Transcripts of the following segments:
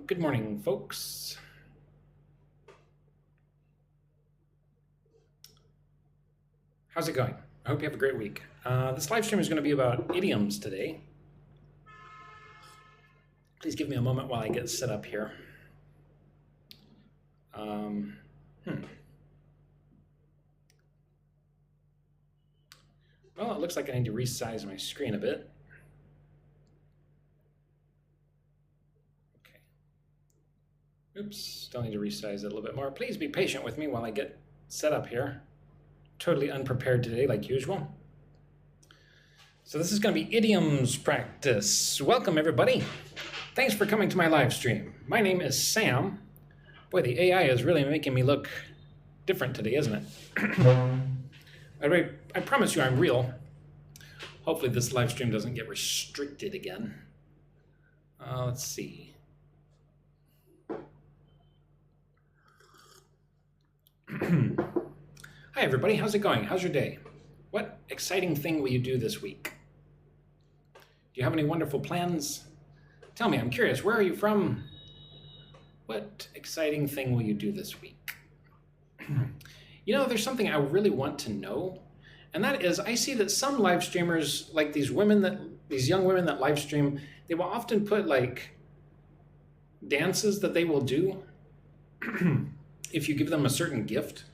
Good morning, folks. How's it going? I hope you have a great week. This live stream is going to be about idioms today. Please give me a moment while I get set up here. Well, it looks like I need to resize my screen a bit. Okay. Oops, still need to resize it a little bit more. Please be patient with me while I get set up here. Totally unprepared today, like usual. So this is going to be idioms practice. Welcome, everybody. Thanks for coming to my live stream. My name is Sam. Boy, the AI is really making me look different today, isn't it? I promise you I'm real. Hopefully this live stream doesn't get restricted again. Let's see. Hi, everybody. How's it going? How's your day? What exciting thing will you do this week? Do you have any wonderful plans? Tell me, I'm curious. Where are you from? What exciting thing will you do this week? You know, there's something I really want to know, and that is I see that some live streamers, like these young women that live stream, they will often put like dances that they will do if you give them a certain gift.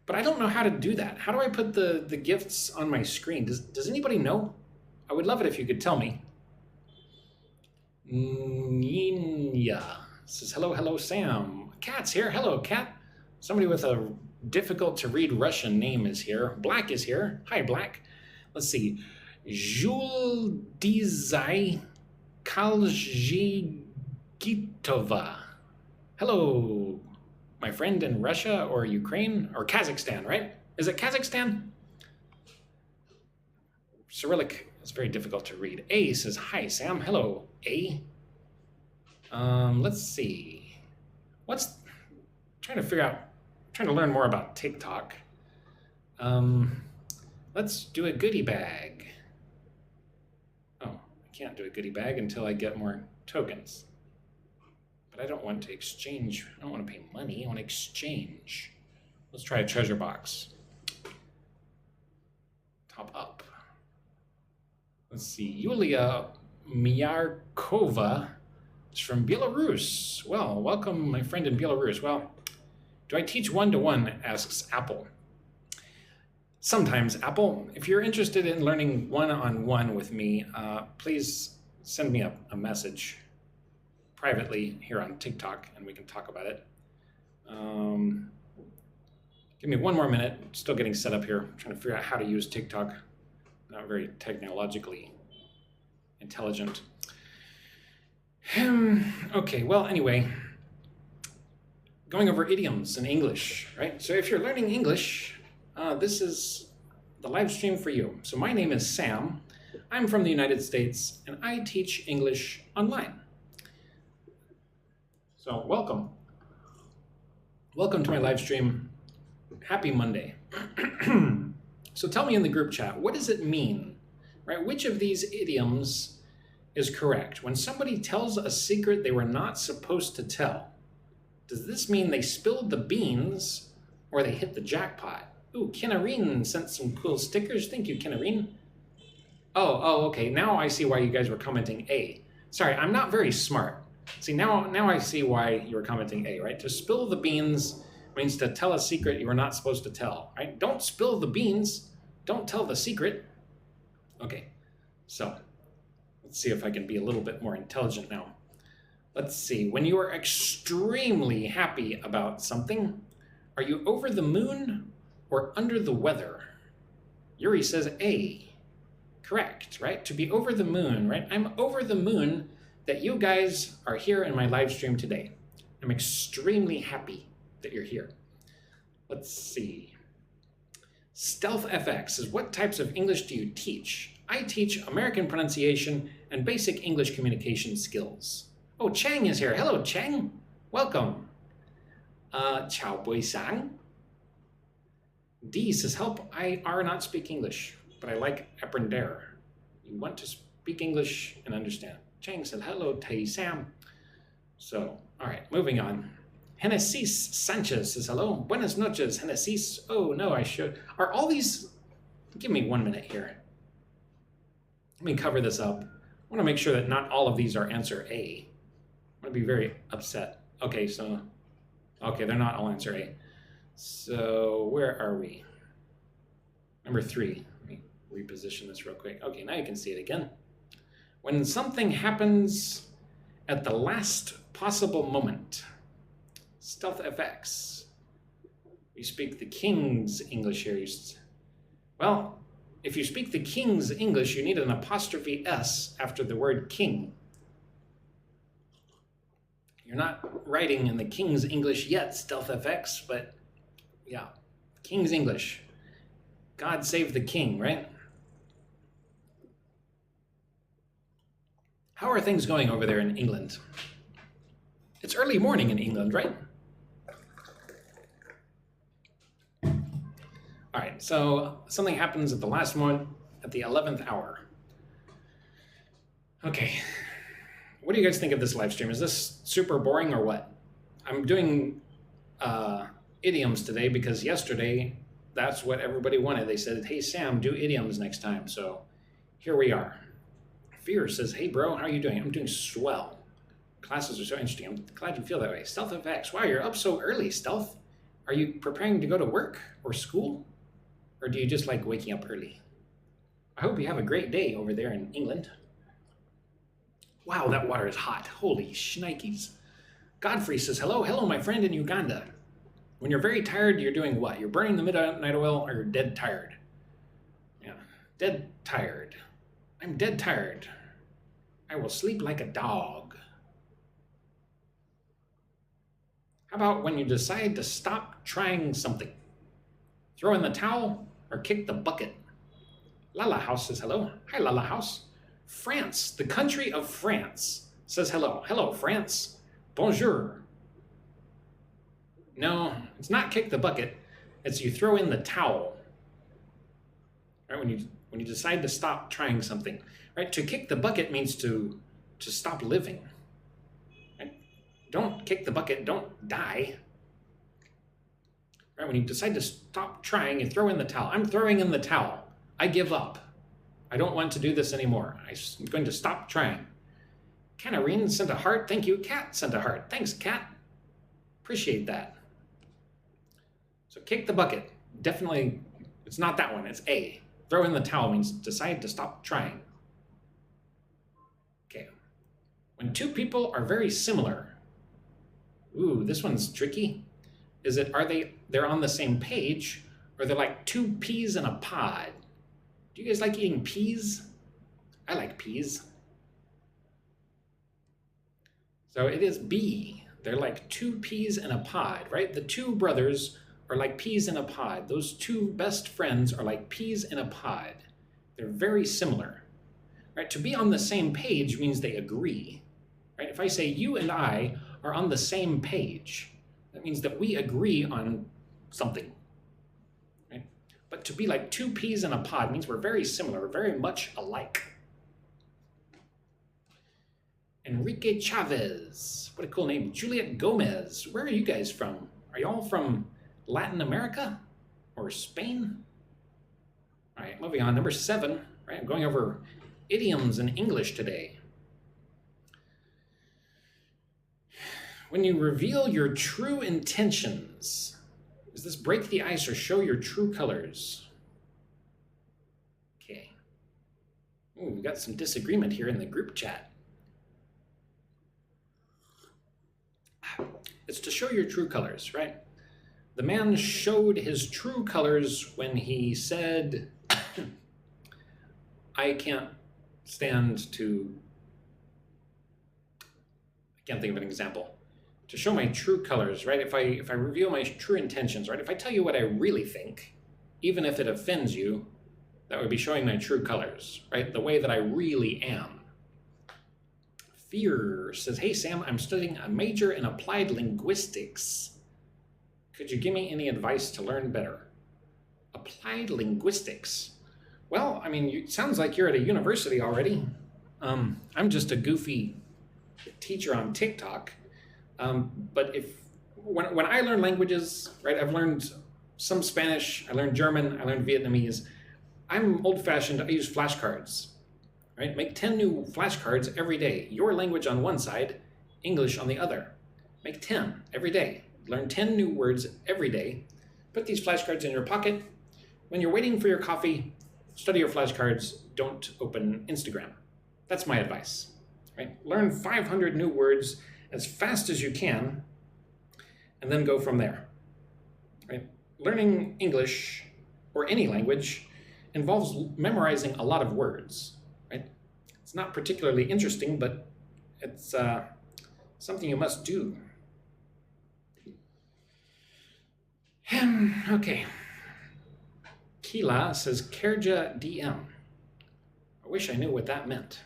But I don't know how to do that. How do I put the gifts on my screen? Does anybody know? I would love it if you could tell me. Ninya says, hello, Sam. Kat's here. Hello, Kat. Somebody with a difficult to read Russian name is here. Black is here. Hi, Black. Let's see. Juldizai Kaljigitova. Hello, my friend in Russia or Ukraine or Kazakhstan, right? Is it Kazakhstan? Cyrillic is very difficult to read. A says, hi, Sam. Hello, A. Let's see. Trying to learn more about TikTok. Let's do a goodie bag. Oh, I can't do a goodie bag until I get more tokens. But I don't want to exchange. I don't want to pay money. I want to exchange. Let's try a treasure box. Top up. Let's see. Yulia Myarkova is from Belarus. Well, welcome, my friend in Belarus. Well, do I teach one-to-one? Asks Apple. Sometimes, Apple. If you're interested in learning one-on-one with me, please send me a message privately here on TikTok, and we can talk about it. Give me one more minute. Still getting set up here. I'm trying to figure out how to use TikTok. Not very technologically intelligent. Okay, well, anyway, going over idioms in English, right? So if you're learning English, this is the live stream for you. So my name is Sam. I'm from the United States, and I teach English online. So welcome. Welcome to my live stream. Happy Monday. So tell me in the group chat, what does it mean, right? Which of these idioms is correct? When somebody tells a secret they were not supposed to tell, does this mean they spilled the beans or they hit the jackpot? Ooh, Kinarine sent some cool stickers. Thank you, Kinarine. Oh, okay. Now I see why you guys were commenting A. Sorry, I'm not very smart. See, now I see why you were commenting A, right? To spill the beans means to tell a secret you were not supposed to tell, right? Don't spill the beans. Don't tell the secret. Okay, so let's see if I can be a little bit more intelligent now. Let's see. When you are extremely happy about something, are you over the moon or under the weather? Yuri says A. Correct, right? To be over the moon, right? I'm over the moon that you guys are here in my live stream today. I'm extremely happy that you're here. Let's see. Stealth FX says, what types of English do you teach? I teach American pronunciation and basic English communication skills. Oh, Chang is here. Hello, Chang. Welcome. Chào buổi sáng. D says, help, I are not speak English, but I like aprender. You want to speak English and understand. Chang said, hello, Thầy Sam. So, all right, moving on. Genesis Sanchez says, hello. Buenas noches, Genesis. Oh, no, I should. Are all these. Give me 1 minute here. Let me cover this up. I want to make sure that not all of these are answer A. I'm going to be very upset. Okay, so. Okay, they're not all answer A. So, where are we? Number 3. Let me reposition this real quick. Okay, now you can see it again. When something happens at the last possible moment. Stealth FX. You speak the King's English here. Well, if you speak the King's English, you need an apostrophe S after the word king. You're not writing in the King's English yet, Stealth FX, but yeah, King's English. God save the king, right? How are things going over there in England? It's early morning in England, right? All right, so something happens at the last moment, at the 11th hour. Okay, what do you guys think of this live stream? Is this super boring or what? I'm doing idioms today because yesterday, that's what everybody wanted. They said, hey, Sam, do idioms next time. So here we are. Fear says, hey, bro, how are you doing? I'm doing swell. Classes are so interesting. I'm glad you feel that way. Stealth FX, wow, you're up so early, Stealth. Are you preparing to go to work or school? Or do you just like waking up early? I hope you have a great day over there in England. Wow, that water is hot. Holy shnikes. Godfrey says, hello, my friend in Uganda. When you're very tired, you're doing what? You're burning the midnight oil or you're dead tired? Yeah, dead tired. I'm dead tired. I will sleep like a dog. How about when you decide to stop trying something? Throw in the towel or kick the bucket? Lala House says hello. Hi, Lala House. France, the country of France, says hello. Hello, France. Bonjour. No, it's not kick the bucket. It's you throw in the towel. Right? When you decide to stop trying something. Right? To kick the bucket means to stop living. Right? Don't kick the bucket. Don't die. Right? When you decide to stop trying, you throw in the towel. I'm throwing in the towel. I give up. I don't want to do this anymore. I'm going to stop trying. Canarine sent a heart. Thank you. Cat sent a heart. Thanks, Cat. Appreciate that. So kick the bucket. Definitely, it's not that one. It's A. Throw in the towel means decide to stop trying. Okay. When two people are very similar. Ooh, this one's tricky. They're on the same page, or they're like two peas in a pod? Do you guys like eating peas? I like peas. So it is B. They're like two peas in a pod, right? The two brothers are like peas in a pod. Those two best friends are like peas in a pod. They're very similar, right? To be on the same page means they agree, right? If I say you and I are on the same page, that means that we agree on something, right? But to be like two peas in a pod means we're very similar, very much alike. Enrique Chavez, what a cool name. Juliet Gomez, where are you guys from? Are y'all from Latin America or Spain? All right, moving on, number 7, right? I'm going over idioms in English today. When you reveal your true intentions, does this break the ice or show your true colors? Okay. Ooh, we got some disagreement here in the group chat. It's to show your true colors, right? The man showed his true colors when he said, I can't think of an example. To show my true colors, right? If I reveal my true intentions, right? If I tell you what I really think, even if it offends you, that would be showing my true colors, right? The way that I really am. Fear says, hey, Sam, I'm studying a major in applied linguistics. Could you give me any advice to learn better? Applied linguistics. Well, I mean, it sounds like you're at a university already. I'm just a goofy teacher on TikTok. But when I learn languages, right, I've learned some Spanish, I learned German, I learned Vietnamese. I'm old-fashioned. I use flashcards, right? Make 10 new flashcards every day. Your language on one side, English on the other. Make 10 every day. Learn 10 new words every day. Put these flashcards in your pocket. When you're waiting for your coffee, study your flashcards. Don't open Instagram. That's my advice, right? Learn 500 new words as fast as you can, and then go from there, right? Learning English or any language involves memorizing a lot of words, right? It's not particularly interesting, but it's something you must do. Okay. Kila says Kerja DM. I wish I knew what that meant.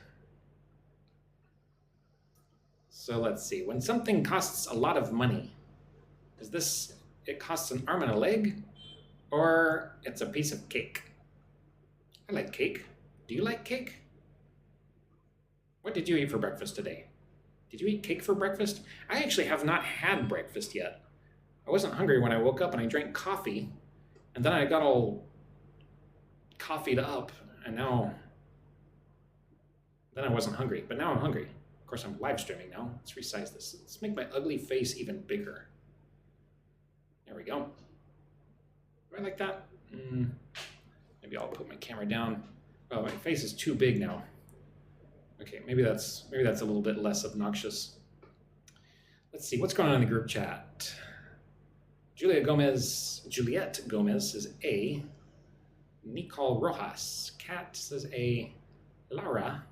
So let's see. When something costs a lot of money, is this it costs an arm and a leg, or it's a piece of cake? I like cake. Do you like cake? What did you eat for breakfast today? Did you eat cake for breakfast? I actually have not had breakfast yet. I wasn't hungry when I woke up and I drank coffee, and then I got all coffeeed up, and then I wasn't hungry, but now I'm hungry. Of course, I'm live streaming now. Let's resize this. Let's make my ugly face even bigger. There we go. Do I like that? Maybe I'll put my camera down. Oh, my face is too big now. Okay, maybe that's a little bit less obnoxious. Let's see, what's going on in the group chat? Juliette Gomez says A. Nicole Rojas. Kat says A. Laura.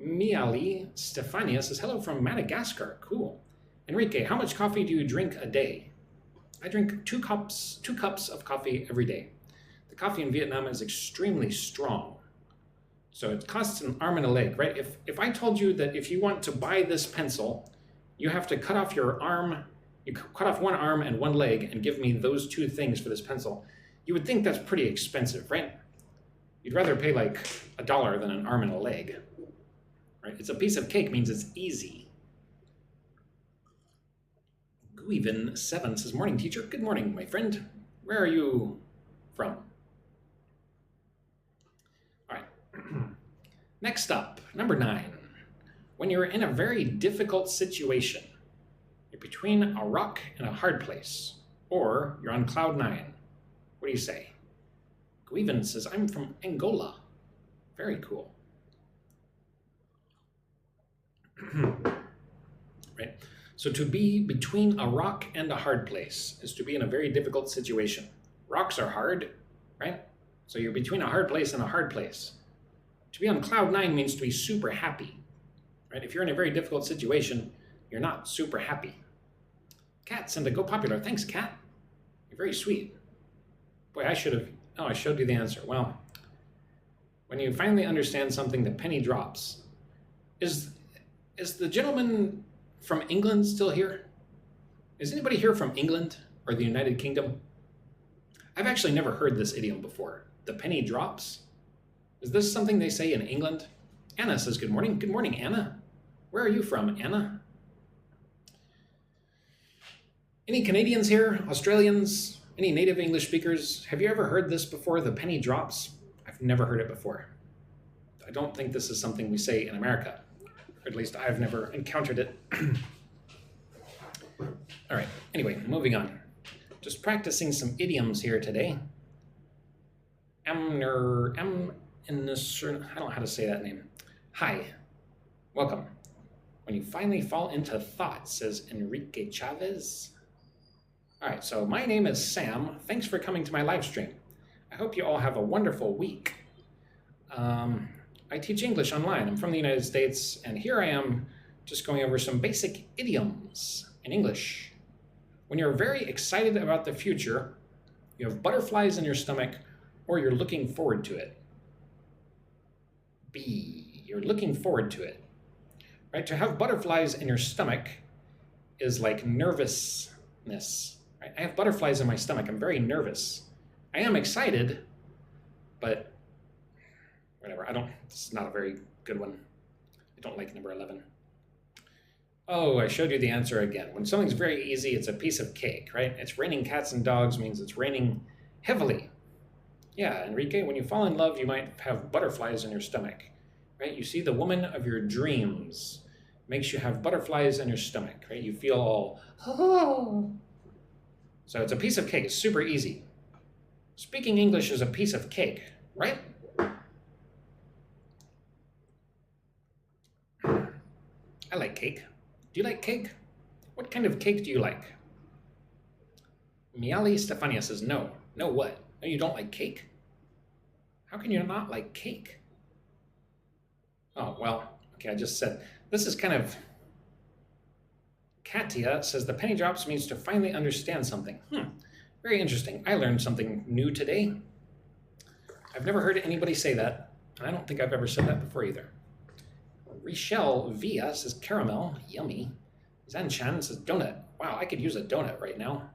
Miali Stefania says, hello from Madagascar. Cool. Enrique, how much coffee do you drink a day? I drink two cups of coffee every day. The coffee in Vietnam is extremely strong. So it costs an arm and a leg, right? If I told you that if you want to buy this pencil, you have to cut off your arm, you cut off one arm and one leg and give me those two things for this pencil, you would think that's pretty expensive, right? You'd rather pay like $1 than an arm and a leg, right? It's a piece of cake means it's easy. Guiven7 says, morning teacher. Good morning, my friend. Where are you from? All right. Next up, number 9. When you're in a very difficult situation, you're between a rock and a hard place, or you're on cloud 9. What do you say? Guiven says, I'm from Angola. Very cool. Right? So to be between a rock and a hard place is to be in a very difficult situation. Rocks are hard, right? So you're between a hard place and a hard place. To be on cloud 9 means to be super happy, right? If you're in a very difficult situation, you're not super happy. Kat sent a go popular. Thanks, Kat. You're very sweet. Boy, I showed you the answer. Well, when you finally understand something, the penny drops. Is the gentleman from England still here? Is anybody here from England or the United Kingdom? I've actually never heard this idiom before. The penny drops? Is this something they say in England? Anna says, good morning. Good morning, Anna. Where are you from, Anna? Any Canadians here? Australians? Any native English speakers? Have you ever heard this before, the penny drops? I've never heard it before. I don't think this is something we say in America. Or at least I've never encountered it. All right, anyway, moving on. Just practicing some idioms here today. I don't know how to say that name. Hi, welcome. When you finally fall into thought, says Enrique Chavez. All right, so my name is Sam. Thanks for coming to my live stream. I hope you all have a wonderful week. I teach English online. I'm from the United States, and here I am just going over some basic idioms in English. When you're very excited about the future, you have butterflies in your stomach, or you're looking forward to it. B, you're looking forward to it. Right? To have butterflies in your stomach is like nervousness. Right? I have butterflies in my stomach. I'm very nervous. I am excited, but whatever. This is not a very good one. I don't like number 11. Oh, I showed you the answer again. When something's very easy, it's a piece of cake, right? It's raining cats and dogs means it's raining heavily. Yeah, Enrique, when you fall in love, you might have butterflies in your stomach, right? You see the woman of your dreams makes you have butterflies in your stomach, right? You feel all, oh. So it's a piece of cake. It's super easy. Speaking English is a piece of cake, right? I like cake. Do you like cake? What kind of cake do you like? Miali Stefania says, no. No what? No, you don't like cake? How can you not like cake? Oh, well, okay, I just said, this is kind of, Katia says the penny drops means to finally understand something. Very interesting. I learned something new today. I've never heard anybody say that. I don't think I've ever said that before either. Richelle Via says caramel, yummy. Zanchan says donut. Wow, I could use a donut right now.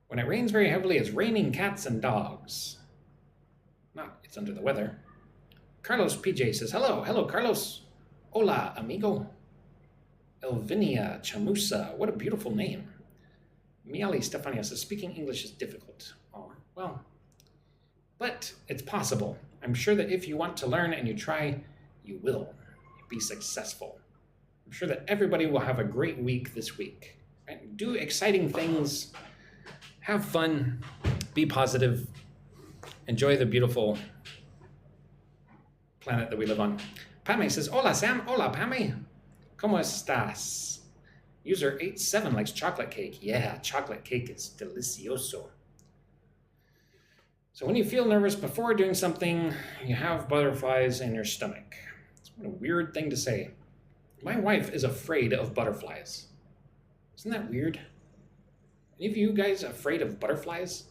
When it rains very heavily, it's raining cats and dogs. Not, it's under the weather. Carlos PJ says, hello. Hello, Carlos. Hola, amigo. Elvinia Chamusa. What a beautiful name. Miali Stefania says, speaking English is difficult. Oh, well, but it's possible. I'm sure that if you want to learn and you try, you will be successful. I'm sure that everybody will have a great week this week. Right? Do exciting things. Have fun. Be positive. Enjoy the beautiful planet that we live on. Pame says, hola, Sam. Hola, Pame. ¿Cómo estás? User 87 likes chocolate cake. Yeah, chocolate cake is delicioso. So when you feel nervous before doing something, you have butterflies in your stomach. It's what a weird thing to say. My wife is afraid of butterflies. Isn't that weird? Any of you guys afraid of butterflies?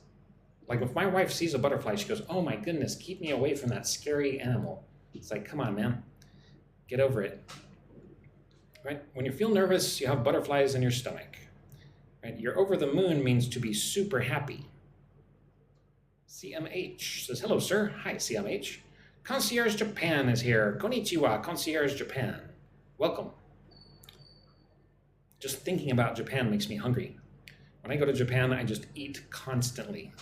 Like if my wife sees a butterfly, she goes, oh my goodness, keep me away from that scary animal. It's like, come on, man, get over it. Right? When you feel nervous, you have butterflies in your stomach. Right? You're over the moon means to be super happy. CMH says, hello, sir. Hi, CMH. Concierge Japan is here. Konnichiwa, Concierge Japan. Welcome. Just thinking about Japan makes me hungry. When I go to Japan, I just eat constantly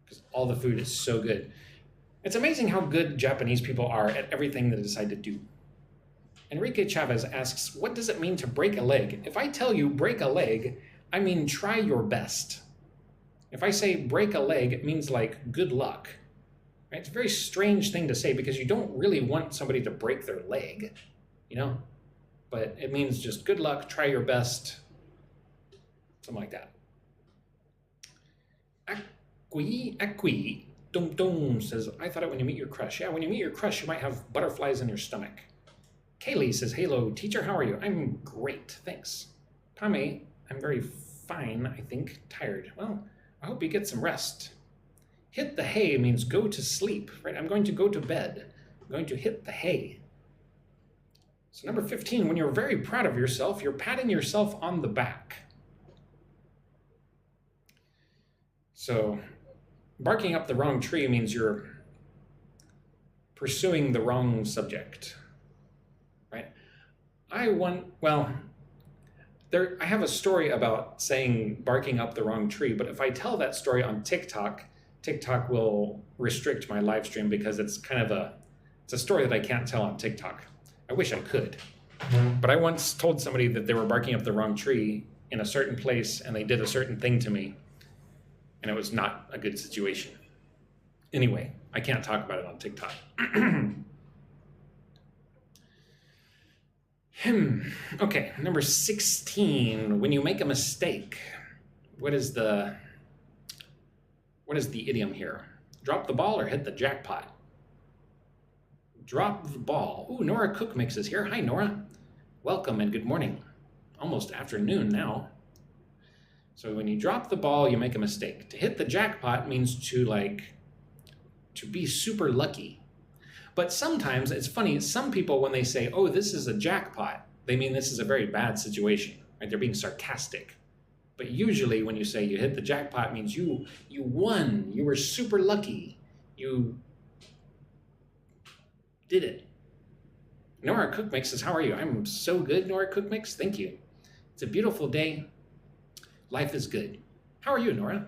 because all the food is so good. It's amazing how good Japanese people are at everything that they decide to do. Enrique Chavez asks, what does it mean to break a leg? If I tell you break a leg, I mean try your best. If I say break a leg, it means like good luck. Right? It's a very strange thing to say because you don't really want somebody to break their leg, you know? But it means just good luck, try your best, something like that. Acqui, Dum Dum says, I thought it when you meet your crush. Yeah, when you meet your crush, you might have butterflies in your stomach. Kaylee says, hello, teacher, how are you? I'm great, thanks. Pame, I'm very fine, I think, tired. Well, I hope you get some rest. Hit the hay means go to sleep, right? I'm going to go to bed. I'm going to hit the hay. So number 15, when you're very proud of yourself, you're patting yourself on the back. So barking up the wrong tree means you're pursuing the wrong subject, right? I have a story about saying barking up the wrong tree, but if I tell that story on TikTok, TikTok will restrict my live stream because it's a story that I can't tell on TikTok. I wish I could. But I once told somebody that they were barking up the wrong tree in a certain place and they did a certain thing to me, and it was not a good situation. Anyway, I can't talk about it on TikTok. Okay, number 16, when you make a mistake, what is the idiom here? Drop the ball or hit the jackpot? Drop the ball. Ooh, Nora Cook Mix is here. Hi, Nora. Welcome and good morning. Almost afternoon now. So when you drop the ball, you make a mistake. To hit the jackpot means to be super lucky. But sometimes it's funny, some people when they say, oh, this is a jackpot, they mean this is a very bad situation, right? They're being sarcastic. But usually when you say you hit the jackpot means you won, you were super lucky, you did it. Nora Cookmix says, how are you? I'm so good, Nora Cookmix. Thank you. It's a beautiful day. Life is good. How are you, Nora?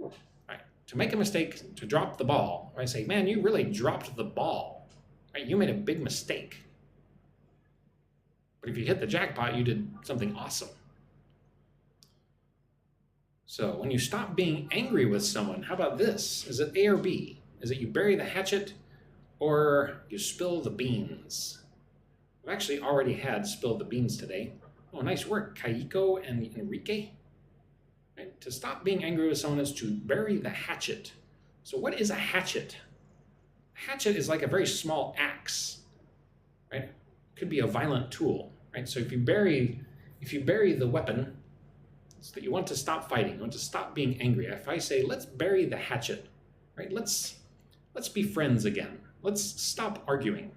All right. To make a mistake, to drop the ball, I say, man, you really dropped the ball. Right? You made a big mistake. But if you hit the jackpot, you did something awesome. So when you stop being angry with someone, how about this? Is it A or B? Is it you bury the hatchet or you spill the beans? I've actually already had spill the beans today. Oh, nice work, Kaiko and Enrique. Right? To stop being angry with someone is to bury the hatchet. So what is a hatchet? A hatchet is like a very small axe, right? Could be a violent tool, right? So if you bury the weapon, so that you want to stop fighting, you want to stop being angry. If I say, let's bury the hatchet, right? Let's be friends again. Let's stop arguing.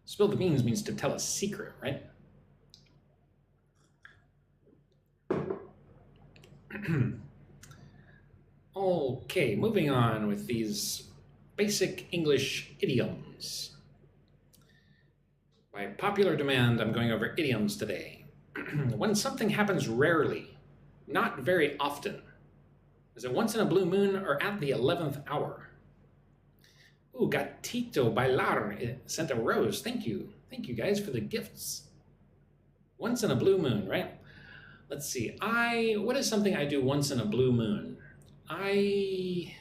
Spill the beans means to tell a secret, right? Okay, moving on with these basic English idioms. By popular demand, I'm going over idioms today. When something happens rarely, not very often. Is it once in a blue moon or at the 11th hour? Ooh, Gatito Bailar sent a rose. Thank you. Thank you guys for the gifts. Once in a blue moon, right? Let's see. What is something I do once in a blue moon? I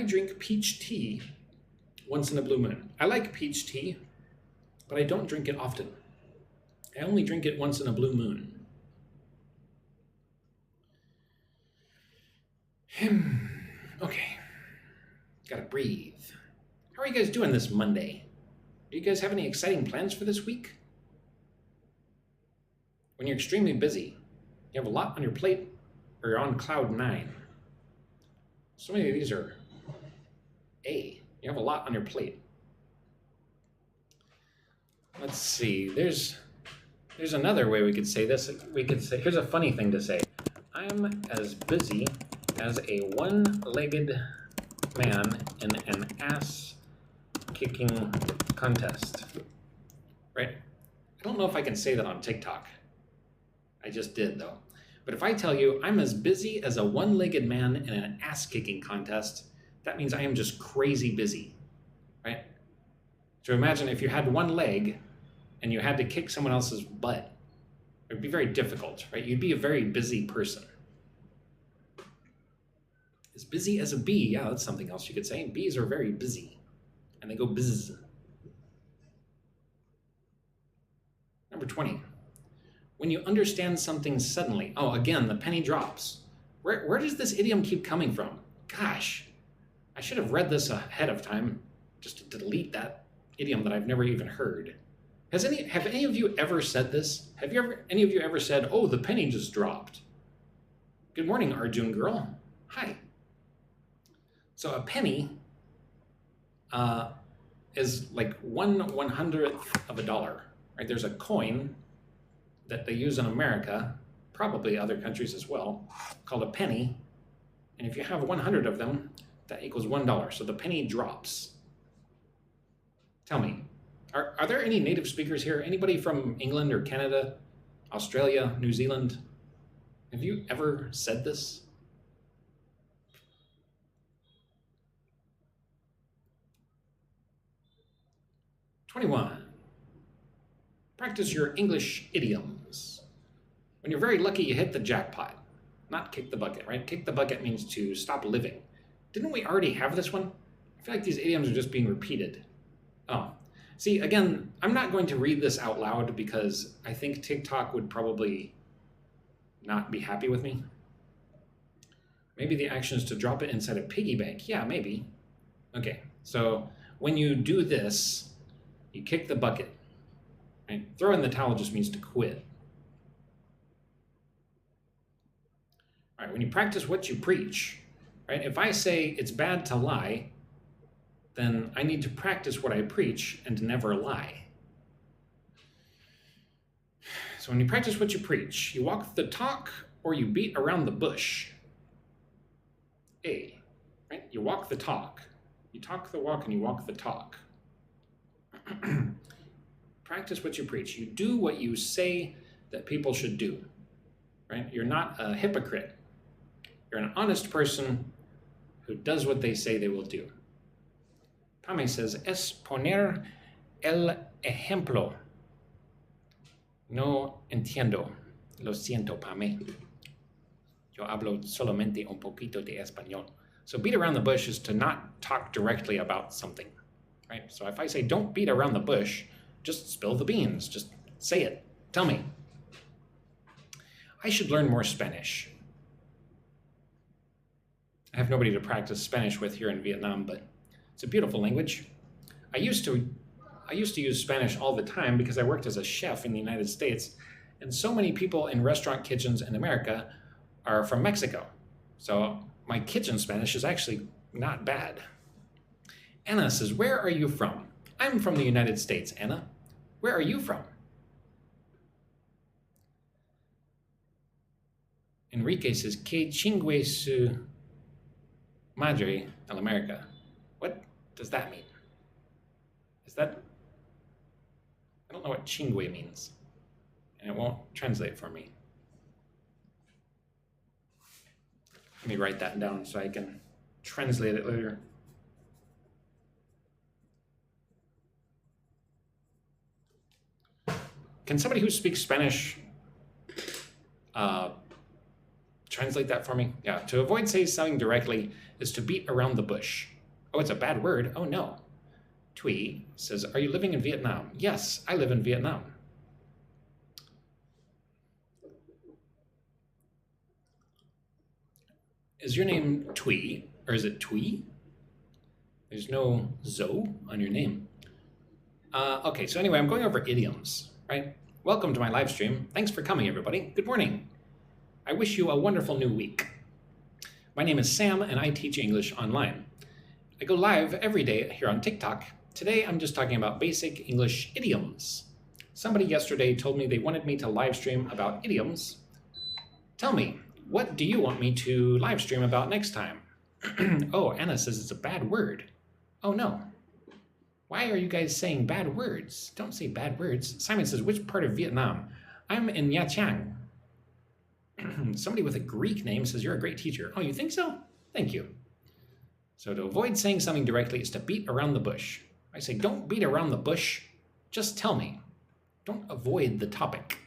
drink peach tea once in a blue moon. I like peach tea, but I don't drink it often. I only drink it once in a blue moon. Okay, gotta breathe. How are you guys doing this Monday? Do you guys have any exciting plans for this week? When you're extremely busy, you have a lot on your plate, or you're on cloud 9. So many of these are A. You have a lot on your plate. Let's see. There's another way we could say this. We could say, here's a funny thing to say. I'm as busy as a one-legged man in an ass-kicking contest. Right? I don't know if I can say that on TikTok. I just did, though. But if I tell you I'm as busy as a one-legged man in an ass-kicking contest, that means I am just crazy busy, right? So imagine if you had one leg and you had to kick someone else's butt. It would be very difficult, right? You'd be a very busy person. As busy as a bee, yeah, that's something else you could say. Bees are very busy, and they go buzz. Number 20. When you understand something suddenly. Oh, again, the penny drops. Where does this idiom keep coming from? Gosh, I should have read this ahead of time just to delete that idiom that I've never even heard. Have any of you ever said this? Have any of you ever said, oh, the penny just dropped? Good morning, Arjun girl. Hi. So a penny is like 1/100th of a dollar, right? There's a coin that they use in America, probably other countries as well, called a penny. And if you have 100 of them, that equals $1. So the penny drops. Tell me, are there any native speakers here? Anybody from England or Canada, Australia, New Zealand? Have you ever said this? #21. Practice your English idioms. When you're very lucky, you hit the jackpot. Not kick the bucket, right? Kick the bucket means to stop living. Didn't we already have this one? I feel like these idioms are just being repeated. Oh, see, again, I'm not going to read this out loud because I think TikTok would probably not be happy with me. Maybe the action is to drop it inside a piggy bank. Yeah, maybe. Okay, so when you do this, you kick the bucket. Right? Throw in the towel just means to quit. All right, when you practice what you preach, right? If I say it's bad to lie, then I need to practice what I preach and to never lie. So when you practice what you preach, you walk the talk or you beat around the bush. A, right? You walk the talk. You talk the walk and you walk the talk. Practice what you preach. You do what you say that people should do, right? You're not a hypocrite. You're an honest person who does what they say they will do. Pame says, es poner el ejemplo. No entiendo. Lo siento, Pame. Yo hablo solamente un poquito de español. So beat around the bush is to not talk directly about something, right? So if I say don't beat around the bush, just spill the beans. Just say it. Tell me. I should learn more Spanish. I have nobody to practice Spanish with here in Vietnam, but it's a beautiful language. I used to use Spanish all the time because I worked as a chef in the United States, and so many people in restaurant kitchens in America are from Mexico. So my kitchen Spanish is actually not bad. Anna says, where are you from? I'm from the United States, Anna. Where are you from? Enrique says, que chingue su madre en America. What does that mean? Is that... I don't know what chingue means, and it won't translate for me. Let me write that down so I can translate it later. Can somebody who speaks Spanish translate that for me? Yeah, to avoid saying something directly is to beat around the bush. Oh, it's a bad word. Oh, no. Thuy says, are you living in Vietnam? Yes, I live in Vietnam. Is your name Thuy, or is it Thuy? There's no Zo on your name. Okay, so anyway, I'm going over idioms, right? Welcome to my live stream. Thanks for coming, everybody. Good morning. I wish you a wonderful new week. My name is Sam, and I teach English online. I go live every day here on TikTok. Today, I'm just talking about basic English idioms. Somebody yesterday told me they wanted me to live stream about idioms. Tell me, what do you want me to live stream about next time? Oh, Anna says it's a bad word. Oh, no. Why are you guys saying bad words? Don't say bad words. Simon says, which part of Vietnam? I'm in Nha Trang. Somebody with a Greek name says, you're a great teacher. Oh, you think so? Thank you. So to avoid saying something directly is to beat around the bush. I say, don't beat around the bush. Just tell me. Don't avoid the topic.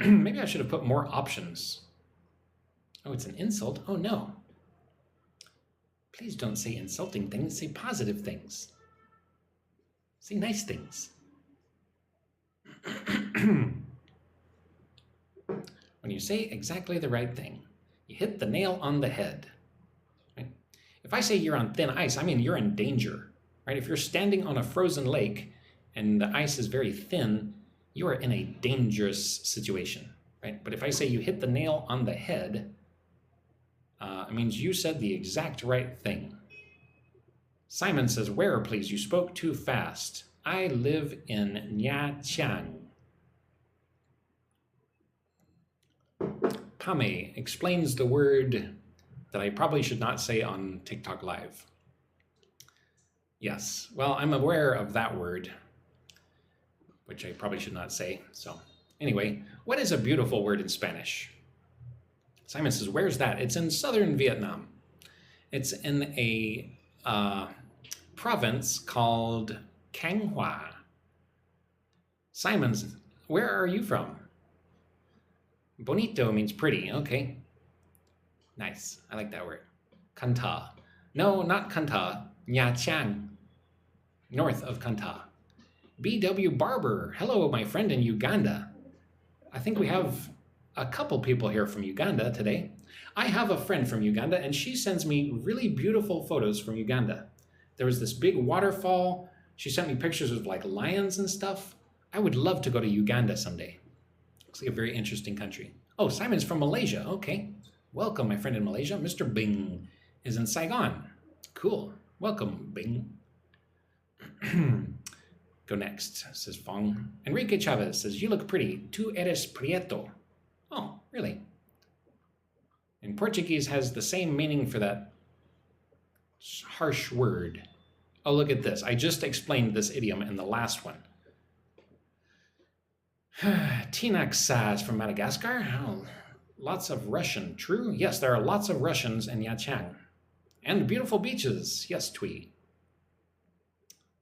Maybe I should have put more options. Oh, it's an insult? Oh, no. Please don't say insulting things. Say positive things. Say nice things. When you say exactly the right thing, you hit the nail on the head. Right? If I say you're on thin ice, I mean you're in danger. Right? If you're standing on a frozen lake and the ice is very thin, you are in a dangerous situation. Right? But if I say you hit the nail on the head, it means you said the exact right thing. Simon says, where, please? You spoke too fast. I live in Nha Trang. Pame explains the word that I probably should not say on TikTok Live. Yes, well, I'm aware of that word, which I probably should not say. So anyway, what is a beautiful word in Spanish? Simon says, where's that? It's in southern Vietnam. It's in a province called Cang Hoa. Simon, where are you from? Bonito means pretty. Okay. Nice. I like that word. Kanta. No, not Kanta. Nha Trang. North of Kanta. BW Barber. Hello, my friend in Uganda. I think we have a couple people here from Uganda today. I have a friend from Uganda, and she sends me really beautiful photos from Uganda. There was this big waterfall. She sent me pictures of like lions and stuff. I would love to go to Uganda someday. Looks like a very interesting country. Oh, Simon's from Malaysia. Okay. Welcome, my friend in Malaysia. Mr. Bing is in Saigon. Cool. Welcome, Bing. Go next, says Fong. Enrique Chavez says, you look pretty. Tu eres prieto. Oh, really? In Portuguese has the same meaning for that harsh word. Oh, look at this. I just explained this idiom in the last one. Tinaksas from Madagascar. Oh, lots of Russian. True? Yes, there are lots of Russians in Yachang. And beautiful beaches. Yes, Twee.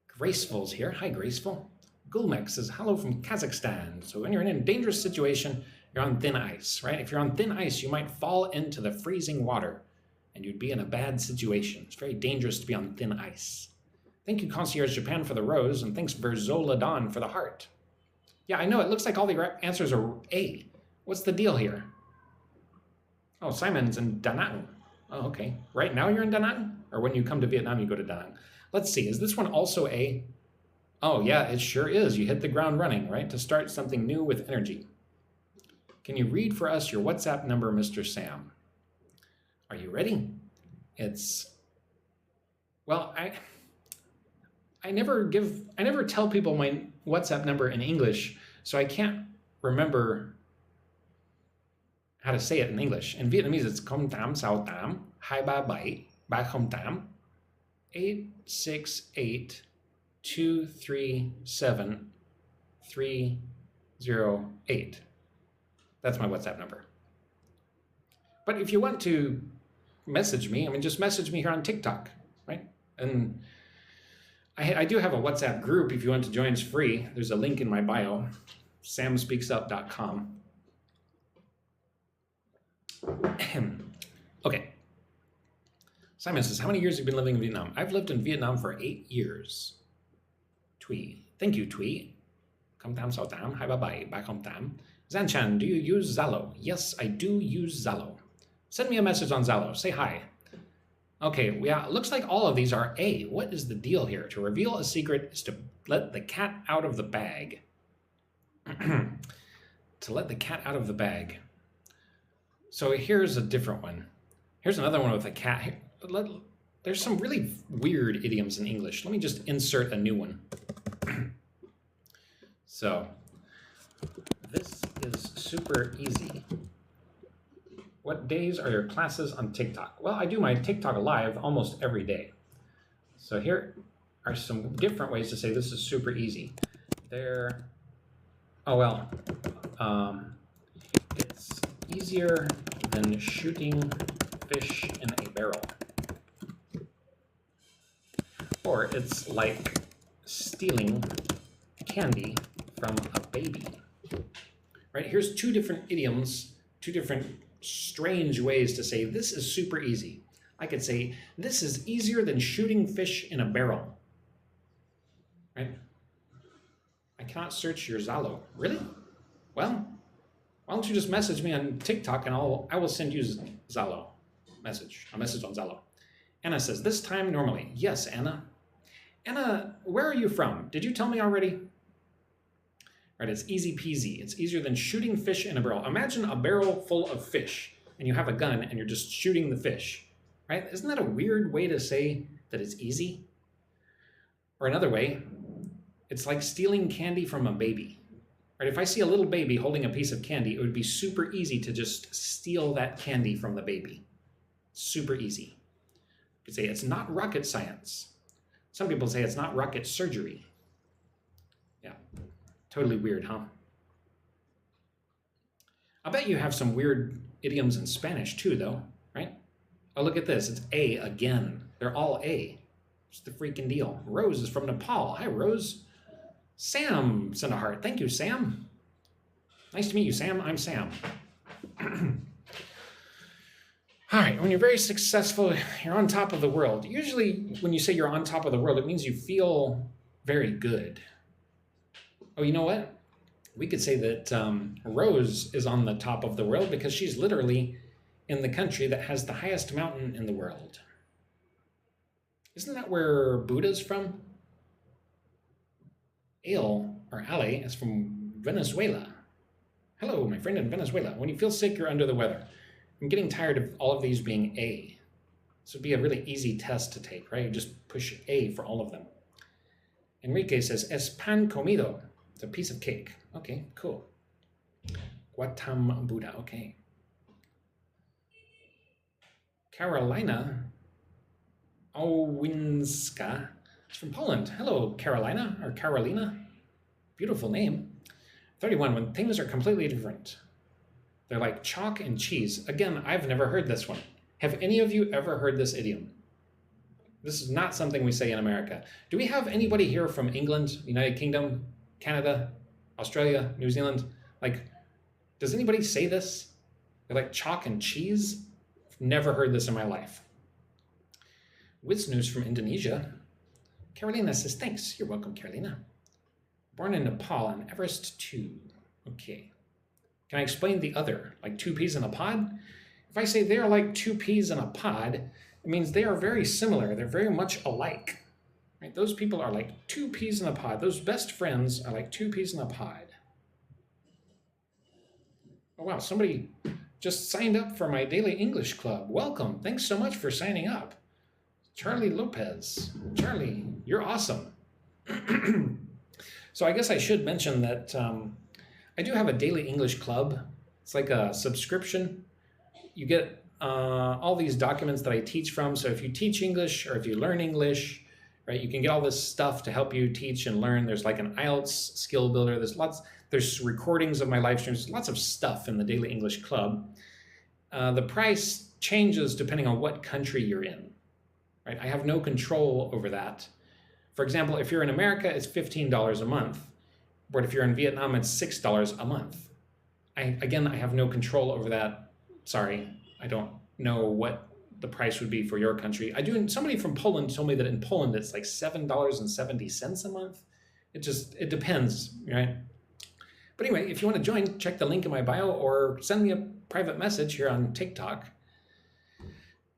Graceful's here. Hi, Graceful. Gulmek says, hello from Kazakhstan. So when you're in a dangerous situation, you're on thin ice, right? If you're on thin ice, you might fall into the freezing water and you'd be in a bad situation. It's very dangerous to be on thin ice. Thank you, Concierge Japan, for the rose, and thanks, Verzola Don, for the heart. Yeah, I know, it looks like all the answers are A. What's the deal here? Oh, Simon's in Da Nang. Oh, okay. Right now you're in Da Nang? Or when you come to Vietnam, you go to Da Nang? Let's see, is this one also A? Oh, yeah, it sure is. You hit the ground running, right? To start something new with energy. Can you read for us your WhatsApp number, Mr. Sam? Are you ready? It's, well, I never tell people my WhatsApp number in English, so I can't remember how to say it in English. In Vietnamese, it's 0868 237 308 868 237 308. That's my WhatsApp number. But if you want to message me, I mean, just message me here on TikTok, right? And I do have a WhatsApp group. If you want to join, it's free. There's a link in my bio, samspeaksup.com. Okay. Simon says, how many years have you been living in Vietnam? I've lived in Vietnam for 8 years. Twee. Thank you, Twee. 0868 237 308. Zanchan, do you use Zalo? Yes, I do use Zalo. Send me a message on Zalo. Say hi. Okay, yeah, it looks like all of these are A. What is the deal here? To reveal a secret is to let the cat out of the bag. To let the cat out of the bag. So here's a different one. Here's another one with a cat. There's some really weird idioms in English. Let me just insert a new one. So, this is super easy. What days are your classes on TikTok? Well, I do my TikTok live almost every day. So here are some different ways to say this is super easy. It's easier than shooting fish in a barrel. Or it's like stealing candy from a baby. Right, here's two different idioms, two different strange ways to say this is super easy. I could say this is easier than shooting fish in a barrel. Right? I cannot search your Zalo. Really? Well, why don't you just message me on TikTok and I will send you Zalo message, a message on Zalo. Anna says, this time normally. Yes, Anna. Anna, where are you from? Did you tell me already? Right, it's easy peasy. It's easier than shooting fish in a barrel. Imagine a barrel full of fish and you have a gun and you're just shooting the fish, right? Isn't that a weird way to say that it's easy? Or another way, it's like stealing candy from a baby, right? If I see a little baby holding a piece of candy, it would be super easy to just steal that candy from the baby. Super easy. You could say it's not rocket science. Some people say it's not rocket surgery. Yeah. Totally weird, huh? I bet you have some weird idioms in Spanish too, though, right? Oh, look at this. It's A again. They're all A. What's the freaking deal? Rose is from Nepal. Hi, Rose. Sam sent a heart. Thank you, Sam. Nice to meet you, Sam. I'm Sam. All right, when you're very successful, you're on top of the world. Usually when you say you're on top of the world, it means you feel very good. Oh, you know what? We could say that Rose is on the top of the world because she's literally in the country that has the highest mountain in the world. Isn't that where Buddha's from? Ale, or Ale, is from Venezuela. Hello, my friend in Venezuela. When you feel sick, you're under the weather. I'm getting tired of all of these being A. This would be a really easy test to take, right? You just push A for all of them. Enrique says, es pan comido. It's a piece of cake. Okay, cool. Guatam Buddha, okay. Carolina. Owinska. It's from Poland. Hello, Carolina or Carolina. Beautiful name. 31, when things are completely different. They're like chalk and cheese. Again, I've never heard this one. Have any of you ever heard this idiom? This is not something we say in America. Do we have anybody here from England, United Kingdom, Canada, Australia, New Zealand? Like, does anybody say this? They're like chalk and cheese? I've never heard this in my life. Wiz News from Indonesia. Carolina says, thanks. You're welcome, Carolina. Born in Nepal on Everest 2. Okay. Can I explain the other? Like 2 peas in a pod? If I say they're like 2 peas in a pod, it means they are very similar. They're very much alike. Right? Those people are like 2 peas in a pod. Those best friends are like 2 peas in a pod. Oh, wow. Somebody just signed up for my daily English club. Welcome. Thanks so much for signing up. Charlie Lopez. Charlie, you're awesome. So I guess I should mention that I do have a daily English club. It's like a subscription. You get all these documents that I teach from. So if you teach English or if you learn English, right, you can get all this stuff to help you teach and learn. There's like an IELTS skill builder. There's recordings of my live streams. Lots of stuff in the daily English club. The price changes depending on what country you're in. Right? I have no control over that. For example, if you're in America, it's $15 a month. But if you're in Vietnam, it's $6 a month. I have no control over that. Sorry, I don't know what the price would be for your country. Somebody from Poland told me that in Poland, it's like $7.70 a month. It depends, right? But anyway, if you want to join, check the link in my bio or send me a private message here on TikTok.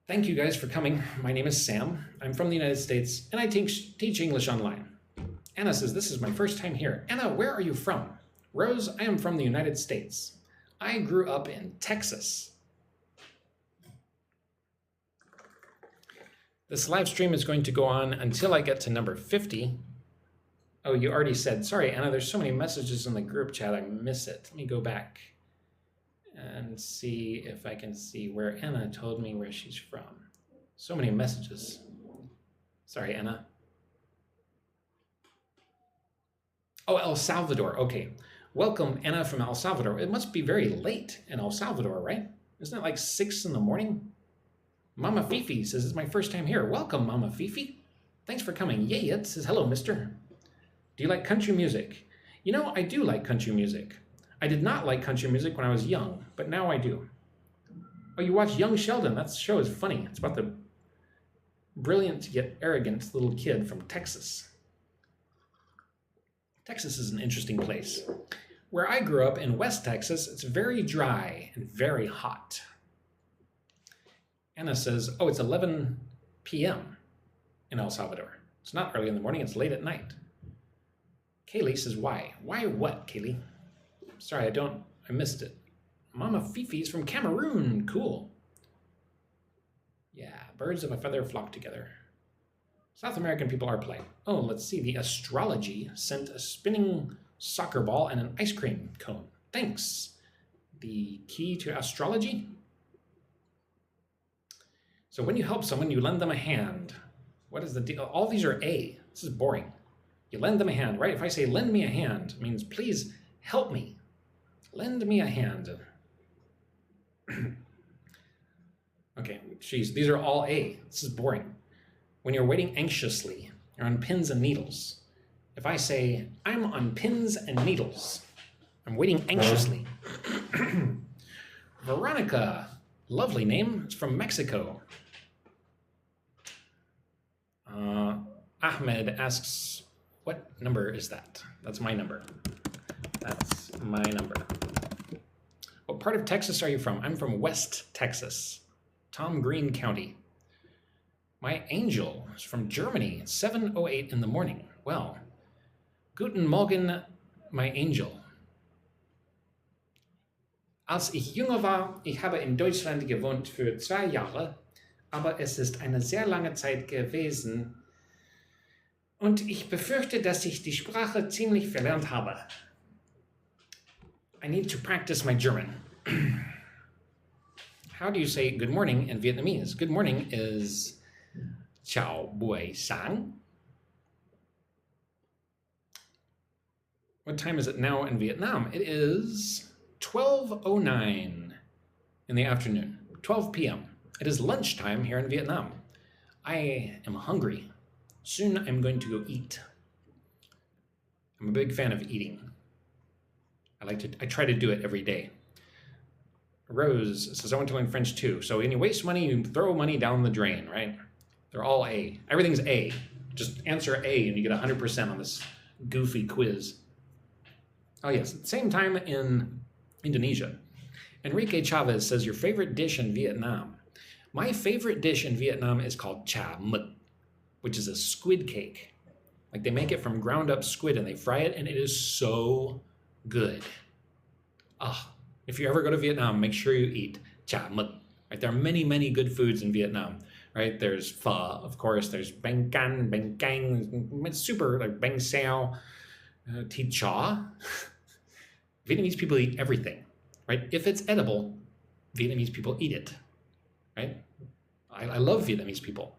Thank you guys for coming. My name is Sam. I'm from the United States and I teach English online. Anna says, this is my first time here. Anna, where are you from? Rose, I am from the United States. I grew up in Texas. This live stream is going to go on until I get to number 50. Oh, you already said, sorry, Anna, there's so many messages in the group chat, I miss it. Let me go back and see if I can see where Anna told me where she's from. So many messages. Sorry, Anna. Oh, El Salvador, okay. Welcome, Anna from El Salvador. It must be very late in El Salvador, right? Isn't it like 6 in the morning? Mama Fifi says, it's my first time here. Welcome, Mama Fifi. Thanks for coming. Yay, it says, hello, mister. Do you like country music? You know, I do like country music. I did not like country music when I was young, but now I do. Oh, you watch Young Sheldon. That show is funny. It's about the brilliant yet arrogant little kid from Texas. Texas is an interesting place. Where I grew up in West Texas, it's very dry and very hot. Anna says, oh, it's 11 p.m. in El Salvador. It's not early in the morning, it's late at night. Kaylee says, why? Why what, Kaylee? Sorry, I missed it. Mama Fifi's from Cameroon. Cool. Yeah, birds of a feather flock together. South American people are polite. Oh, let's see. The astrology sent a spinning soccer ball and an ice cream cone. Thanks. The key to astrology? So when you help someone, you lend them a hand. What is the deal? All these are A. This is boring. You lend them a hand, right? If I say lend me a hand, it means please help me. Lend me a hand. Okay, geez, these are all A. This is boring. When you're waiting anxiously, you're on pins and needles. If I say, I'm on pins and needles, I'm waiting anxiously. Veronica, lovely name. It's from Mexico. Ahmed asks, what number is that? That's my number. That's my number. What part of Texas are you from? I'm from West Texas, Tom Green County. My angel is from Germany, 7:08 in the morning. Well, guten Morgen, my angel. Als ich jünger war, ich habe in Deutschland gewohnt für 2 Jahre, aber es ist eine sehr lange Zeit gewesen und ich befürchte, dass ich die Sprache ziemlich verlernt habe. I need to practice my German. How do you say good morning in Vietnamese? Good morning is Chào buổi sáng. What time is it now in Vietnam? It is 12:09 in the afternoon, 12 p.m. It is lunchtime here in Vietnam. I am hungry. Soon I'm going to go eat. I'm a big fan of eating. I try to do it every day. Rose says, I want to learn French too. So when you waste money, you throw money down the drain, right? They're all A. Everything's A. Just answer A and you get 100% on this goofy quiz. Oh yes, at the same time in Indonesia. Enrique Chavez says, your favorite dish in Vietnam. My favorite dish in Vietnam is called cha mực, which is a squid cake. Like they make it from ground up squid and they fry it and it is so good. If you ever go to Vietnam, make sure you eat cha mực. Right? There are many, many good foods in Vietnam. Right? There's pho, of course. There's bánh căn, bánh canh. It's super like bánh xèo, thịt chó. Vietnamese people eat everything. Right? If it's edible, Vietnamese people eat it. Right? I love Vietnamese people.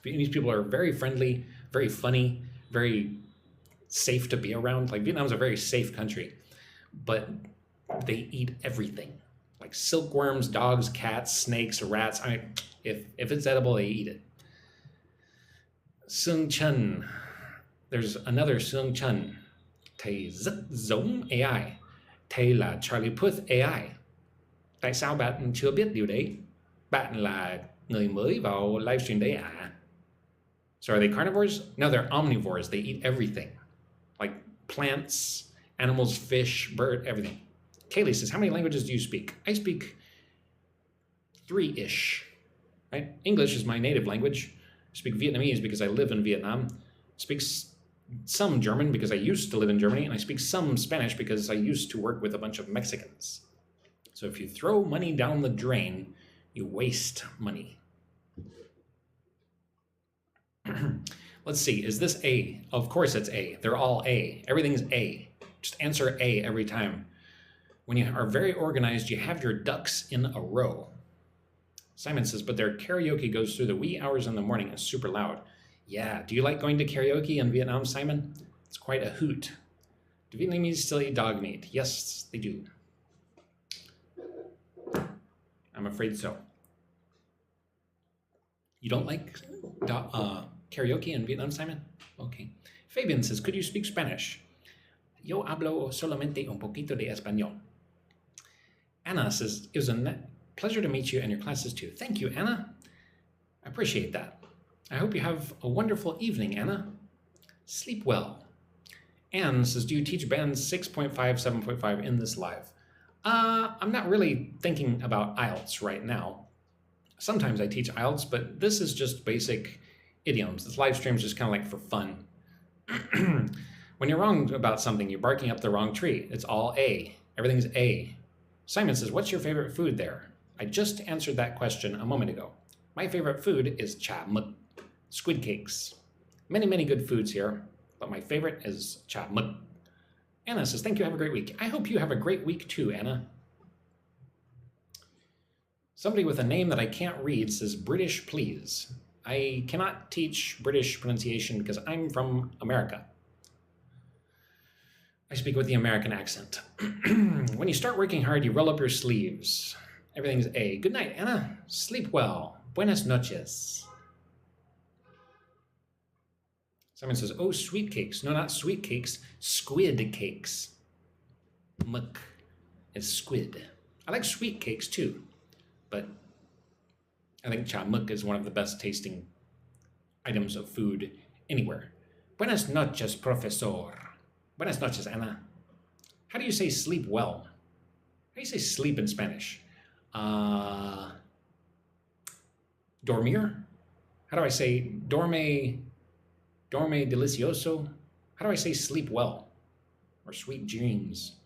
Vietnamese people are very friendly, very funny, very safe to be around. Like Vietnam's a very safe country, but they eat everything. Like silkworms, dogs, cats, snakes, rats. I mean, if it's edible, they eat it. Sung Chun. There's another Sung Chun. Thầy rất giống AI. Thầy là Charlie Puth AI. Tại sao bạn chưa biết điều đấy? Bạn là người mới vào livestream đấy à? So are they carnivores? No, they're omnivores. They eat everything. Like plants, animals, fish, bird, everything. Kaylee says, how many languages do you speak? I speak 3-ish. Right? English is my native language. I speak Vietnamese because I live in Vietnam. I speak some German because I used to live in Germany, and I speak some Spanish because I used to work with a bunch of Mexicans. So if you throw money down the drain, you waste money. Let's see, is this A? Of course it's A. They're all A. Everything's A. Just answer A every time. When you are very organized, you have your ducks in a row. Simon says, but their karaoke goes through the wee hours in the morning and is super loud. Yeah, do you like going to karaoke in Vietnam, Simon? It's quite a hoot. Do Vietnamese still eat dog meat? Yes, they do. I'm afraid so. You don't like karaoke in Vietnam, Simon? Okay. Fabian says, could you speak Spanish? Yo hablo solamente un poquito de español. Anna says, it was a pleasure to meet you and your classes too. Thank you, Anna. I appreciate that. I hope you have a wonderful evening, Anna. Sleep well. Anne says, do you teach bands 6.5, 7.5 in this live? I'm not really thinking about IELTS right now. Sometimes I teach IELTS, but this is just basic idioms. This live stream is just kind of like for fun. When you're wrong about something, you're barking up the wrong tree. It's all A. Everything's A. Simon says, what's your favorite food there? I just answered that question a moment ago. My favorite food is cha mực, squid cakes. Many, many good foods here, but my favorite is cha mực. Anna says, thank you, have a great week. I hope you have a great week too, Anna. Somebody with a name that I can't read says, British, please. I cannot teach British pronunciation because I'm from America. I speak with the American accent. When you start working hard, you roll up your sleeves. Everything's A. Good night, Anna. Sleep well. Buenas noches. Someone says, oh, sweet cakes. No, not sweet cakes. Squid cakes. Mực is squid. I like sweet cakes too, but I think cha mực is one of the best tasting items of food anywhere. Buenas noches, profesor. Buenas noches, Ana. How do you say sleep well? How do you say sleep in Spanish? Dormir? How do I say dorme delicioso? How do I say sleep well? Or sweet dreams?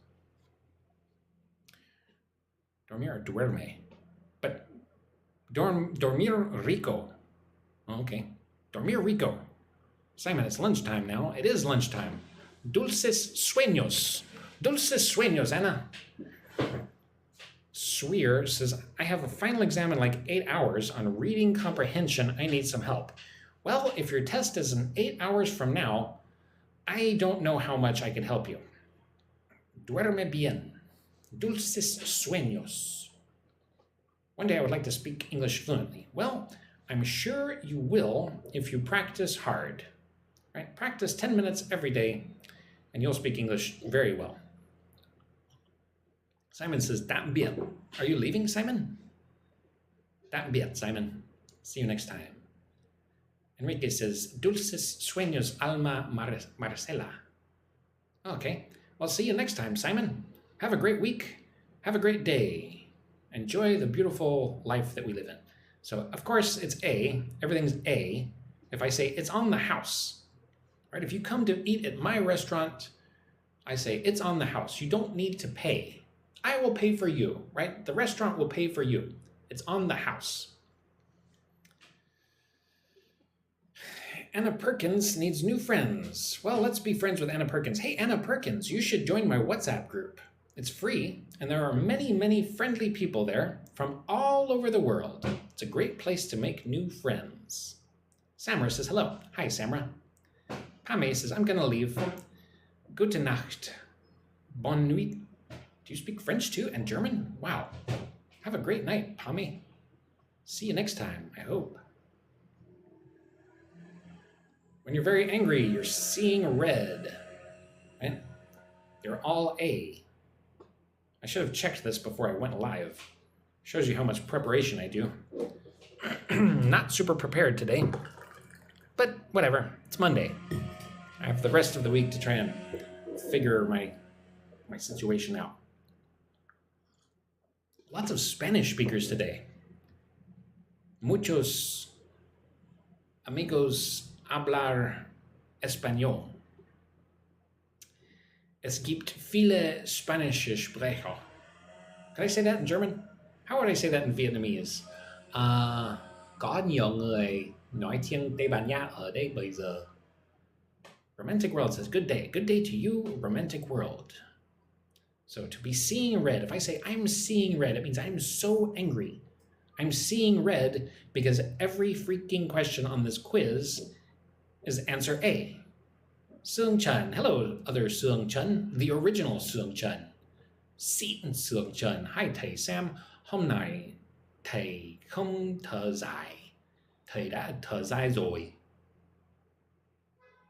Dormir or duerme? But dormir rico. Oh, okay. Dormir rico. Simon, it's lunchtime now. It is lunchtime. Dulces sueños. Dulces sueños, Anna. Sweer says, I have a final exam in like 8 hours on reading comprehension. I need some help. Well, if your test is in 8 hours from now, I don't know how much I can help you. Duerme bien. Dulces sueños. One day I would like to speak English fluently. Well, I'm sure you will if you practice hard. Right? Practice 10 minutes every day, and you'll speak English very well. Simon says, también. Are you leaving, Simon? También, Simon. See you next time. Enrique says, dulces sueños, alma Marcela. Okay, well, see you next time, Simon. Have a great week. Have a great day. Enjoy the beautiful life that we live in. So, of course, it's A. Everything's A. If I say, it's on the house, right? If you come to eat at my restaurant, I say, it's on the house. You don't need to pay. I will pay for you, right? The restaurant will pay for you. It's on the house. Anna Perkins needs new friends. Well, let's be friends with Anna Perkins. Hey, Anna Perkins, you should join my WhatsApp group. It's free, and there are many, many friendly people there from all over the world. It's a great place to make new friends. Samra says hello. Hi, Samra. Pame says, I'm going to leave. Gute Nacht. Bonne nuit. Do you speak French too and German? Wow. Have a great night, Pame. See you next time, I hope. When you're very angry, you're seeing red, right? You're all A. I should have checked this before I went live. Shows you how much preparation I do. Not super prepared today, but whatever. It's Monday. I have the rest of the week to try and figure my situation out. Lots of Spanish speakers today. Muchos amigos hablar español. Es gibt viele spanische Sprecher. Can I say that in German? How would I say that in Vietnamese? Có nhiều người nói tiếng Tây Ban Nha ở đây bây giờ. Romantic World says, good day. Good day to you, Romantic World. So to be seeing red, if I say I'm seeing red, it means I'm so angry. I'm seeing red because every freaking question on this quiz is answer A. Seung Chun. Hello, other Seung Chun, the original Seung Chun. Seton Seung Chun. Hi, thầy Sam. Hôm nay thầy không thở dài. Thầy đã thở dài rồi.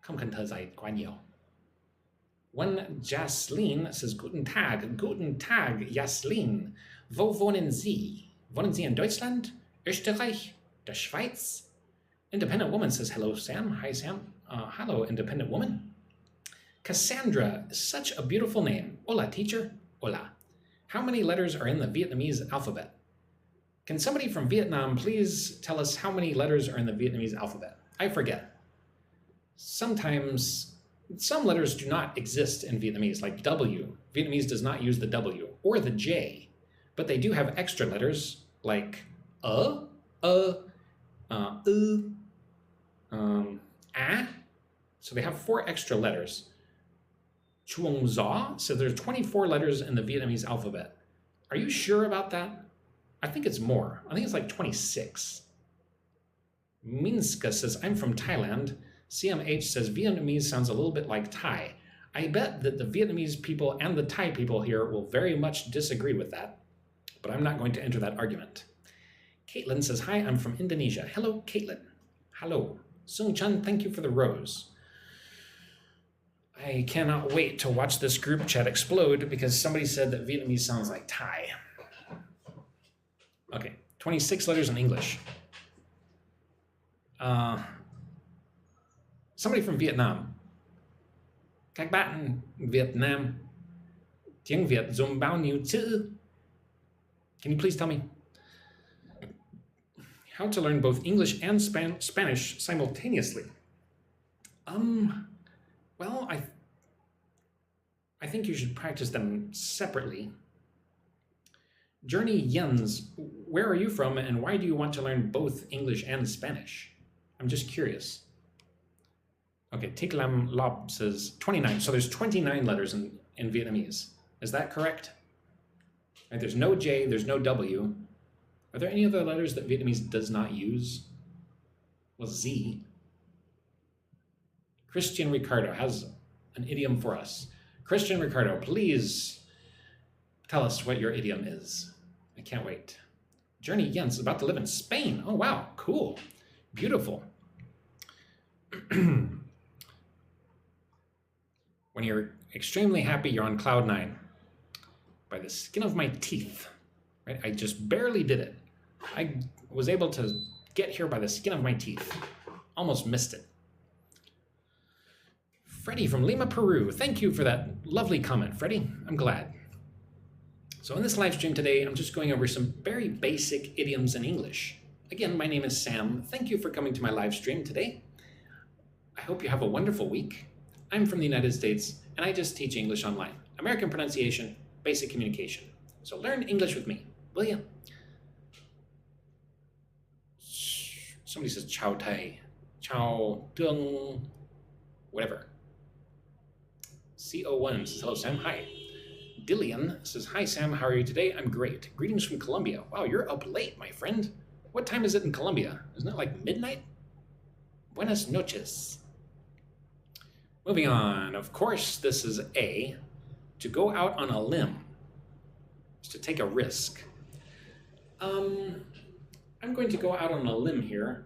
Không cần thở dài quá nhiều. One Jasleen says, Guten Tag, Jasleen. Wo wohnen Sie? Wohnen Sie in Deutschland, Österreich, der Schweiz? Independent Woman says, hello, Sam. Hi, Sam. Hello, Independent Woman. Cassandra, such a beautiful name. Hola, teacher. Hola. How many letters are in the Vietnamese alphabet? Can somebody from Vietnam please tell us how many letters are in the Vietnamese alphabet? I forget. Sometimes, some letters do not exist in Vietnamese, like W. Vietnamese does not use the W or the J, but they do have extra letters like a, a. So they have 4 extra letters. Chuông Gió, so there's 24 letters in the Vietnamese alphabet. Are you sure about that? I think it's more. I think it's like 26. Minska says, I'm from Thailand. CMH says, Vietnamese sounds a little bit like Thai. I bet that the Vietnamese people and the Thai people here will very much disagree with that, but I'm not going to enter that argument. Caitlin says, hi, I'm from Indonesia. Hello, Caitlin. Hello. Sung Chun, thank you for the rose. I cannot wait to watch this group chat explode because somebody said that Vietnamese sounds like Thai. Okay, 26 letters in English. Somebody from Vietnam. Các bạn Việt Nam, tiếng Việt dùng bao nhiêu chữ? Can you please tell me? How to learn both English and Spanish simultaneously? Well, I think you should practice them separately. Journey Jens, where are you from and why do you want to learn both English and Spanish? I'm just curious. Okay, Tiklam Lob says 29. So there's 29 letters in Vietnamese. Is that correct? Right, there's no J, there's no W. Are there any other letters that Vietnamese does not use? Well, Z. Christian Ricardo has an idiom for us. Christian Ricardo, please tell us what your idiom is. I can't wait. Journey Jens is about to live in Spain. Oh, wow. Cool. Beautiful. When you're extremely happy, you're on cloud nine. By the skin of my teeth. Right? I just barely did it. I was able to get here by the skin of my teeth. Almost missed it. Freddie from Lima, Peru. Thank you for that lovely comment, Freddie. I'm glad. So in this live stream today, I'm just going over some very basic idioms in English. Again, my name is Sam. Thank you for coming to my live stream today. I hope you have a wonderful week. I'm from the United States, and I just teach English online. American pronunciation, basic communication. So learn English with me, will you? Somebody says Chao Tai, Chao Tung, whatever. CO1 says, hello, Sam. Hi. Dillian says, hi, Sam. How are you today? I'm great. Greetings from Colombia. Wow, you're up late, my friend. What time is it in Colombia? Isn't it like midnight? Buenas noches. Moving on. Of course, this is A. To go out on a limb is to take a risk. I'm going to go out on a limb here.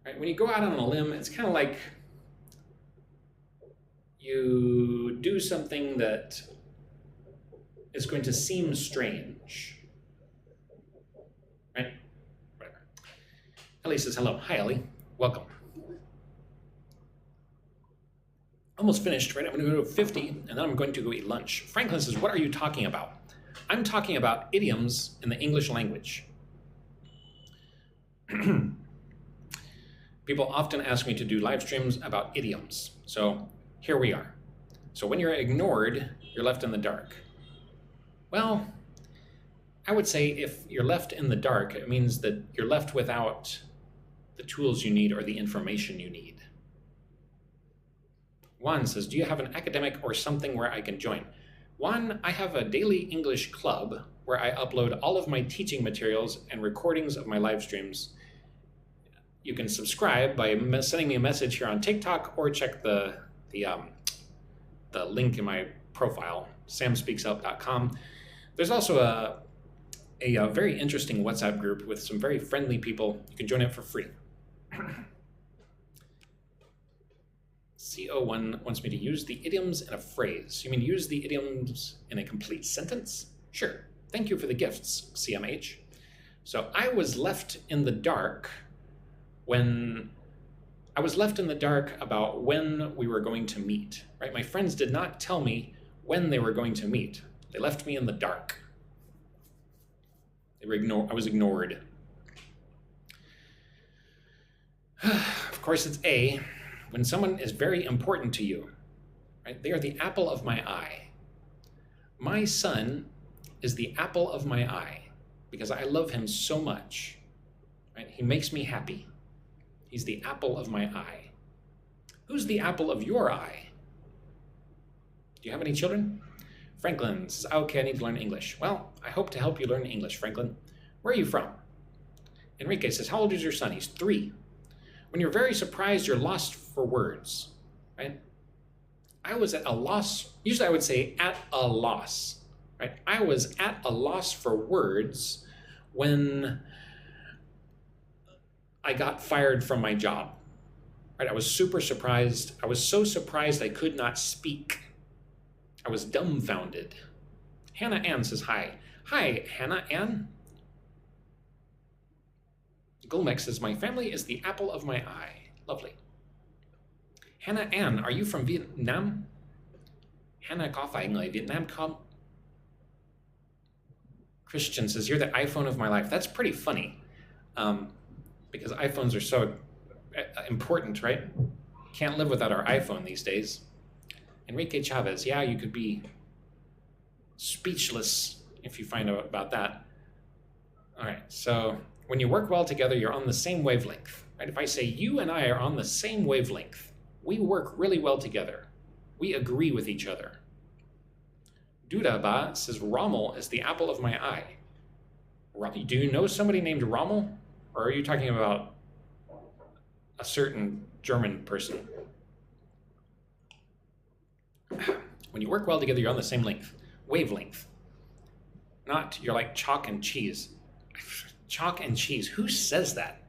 Right? When you go out on a limb, it's kind of like you do something that is going to seem strange. Right? Whatever. Ellie says hello. Hi, Ellie. Welcome. Almost finished, right? I'm going to go to 50, and then I'm going to go eat lunch. Franklin says, what are you talking about? I'm talking about idioms in the English language. People often ask me to do live streams about idioms. So here we are. So when you're ignored, you're left in the dark. Well, I would say if you're left in the dark, it means that you're left without the tools you need or the information you need. Juan says, do you have an academic or something where I can join? Juan, I have a daily English club where I upload all of my teaching materials and recordings of my live streams. You can subscribe by sending me a message here on TikTok or check the link in my profile, samspeaksup.com. There's also a very interesting WhatsApp group with some very friendly people. You can join it for free. CO1 wants me to use the idioms in a phrase. You mean use the idioms in a complete sentence? Sure. Thank you for the gifts, CMH. So I was left in the dark about when we were going to meet, right? My friends did not tell me when they were going to meet. They left me in the dark. I was ignored. Of course, it's A. When someone is very important to you, right? They are the apple of my eye. My son is the apple of my eye because I love him so much, right? He makes me happy. He's the apple of my eye. Who's the apple of your eye? Do you have any children? Franklin says, okay, I need to learn English. Well, I hope to help you learn English, Franklin. Where are you from? Enrique says, how old is your son? He's 3. When you're very surprised, you're lost for words, right? I was at a loss. Usually I would say at a loss, right? I was at a loss for words when I got fired from my job, right? I was super surprised. I was so surprised I could not speak. I was dumbfounded. Hannah Ann says hi. Hi, Hannah Ann. Gulmex says, my family is the apple of my eye. Lovely. Hannah Ann, are you from Vietnam? Hannah có phải người Việt Nam không? Christian says, you're the iPhone of my life. That's pretty funny because iPhones are so important, right? Can't live without our iPhone these days. Enrique Chavez, yeah, you could be speechless if you find out about that. All right, so when you work well together, you're on the same wavelength, right? If I say you and I are on the same wavelength, we work really well together. We agree with each other. Dudaba says, Rommel is the apple of my eye. Do you know somebody named Rommel? Or are you talking about a certain German person? When you work well together, you're on the same wavelength. Not you're like chalk and cheese. Chalk and cheese. Who says that?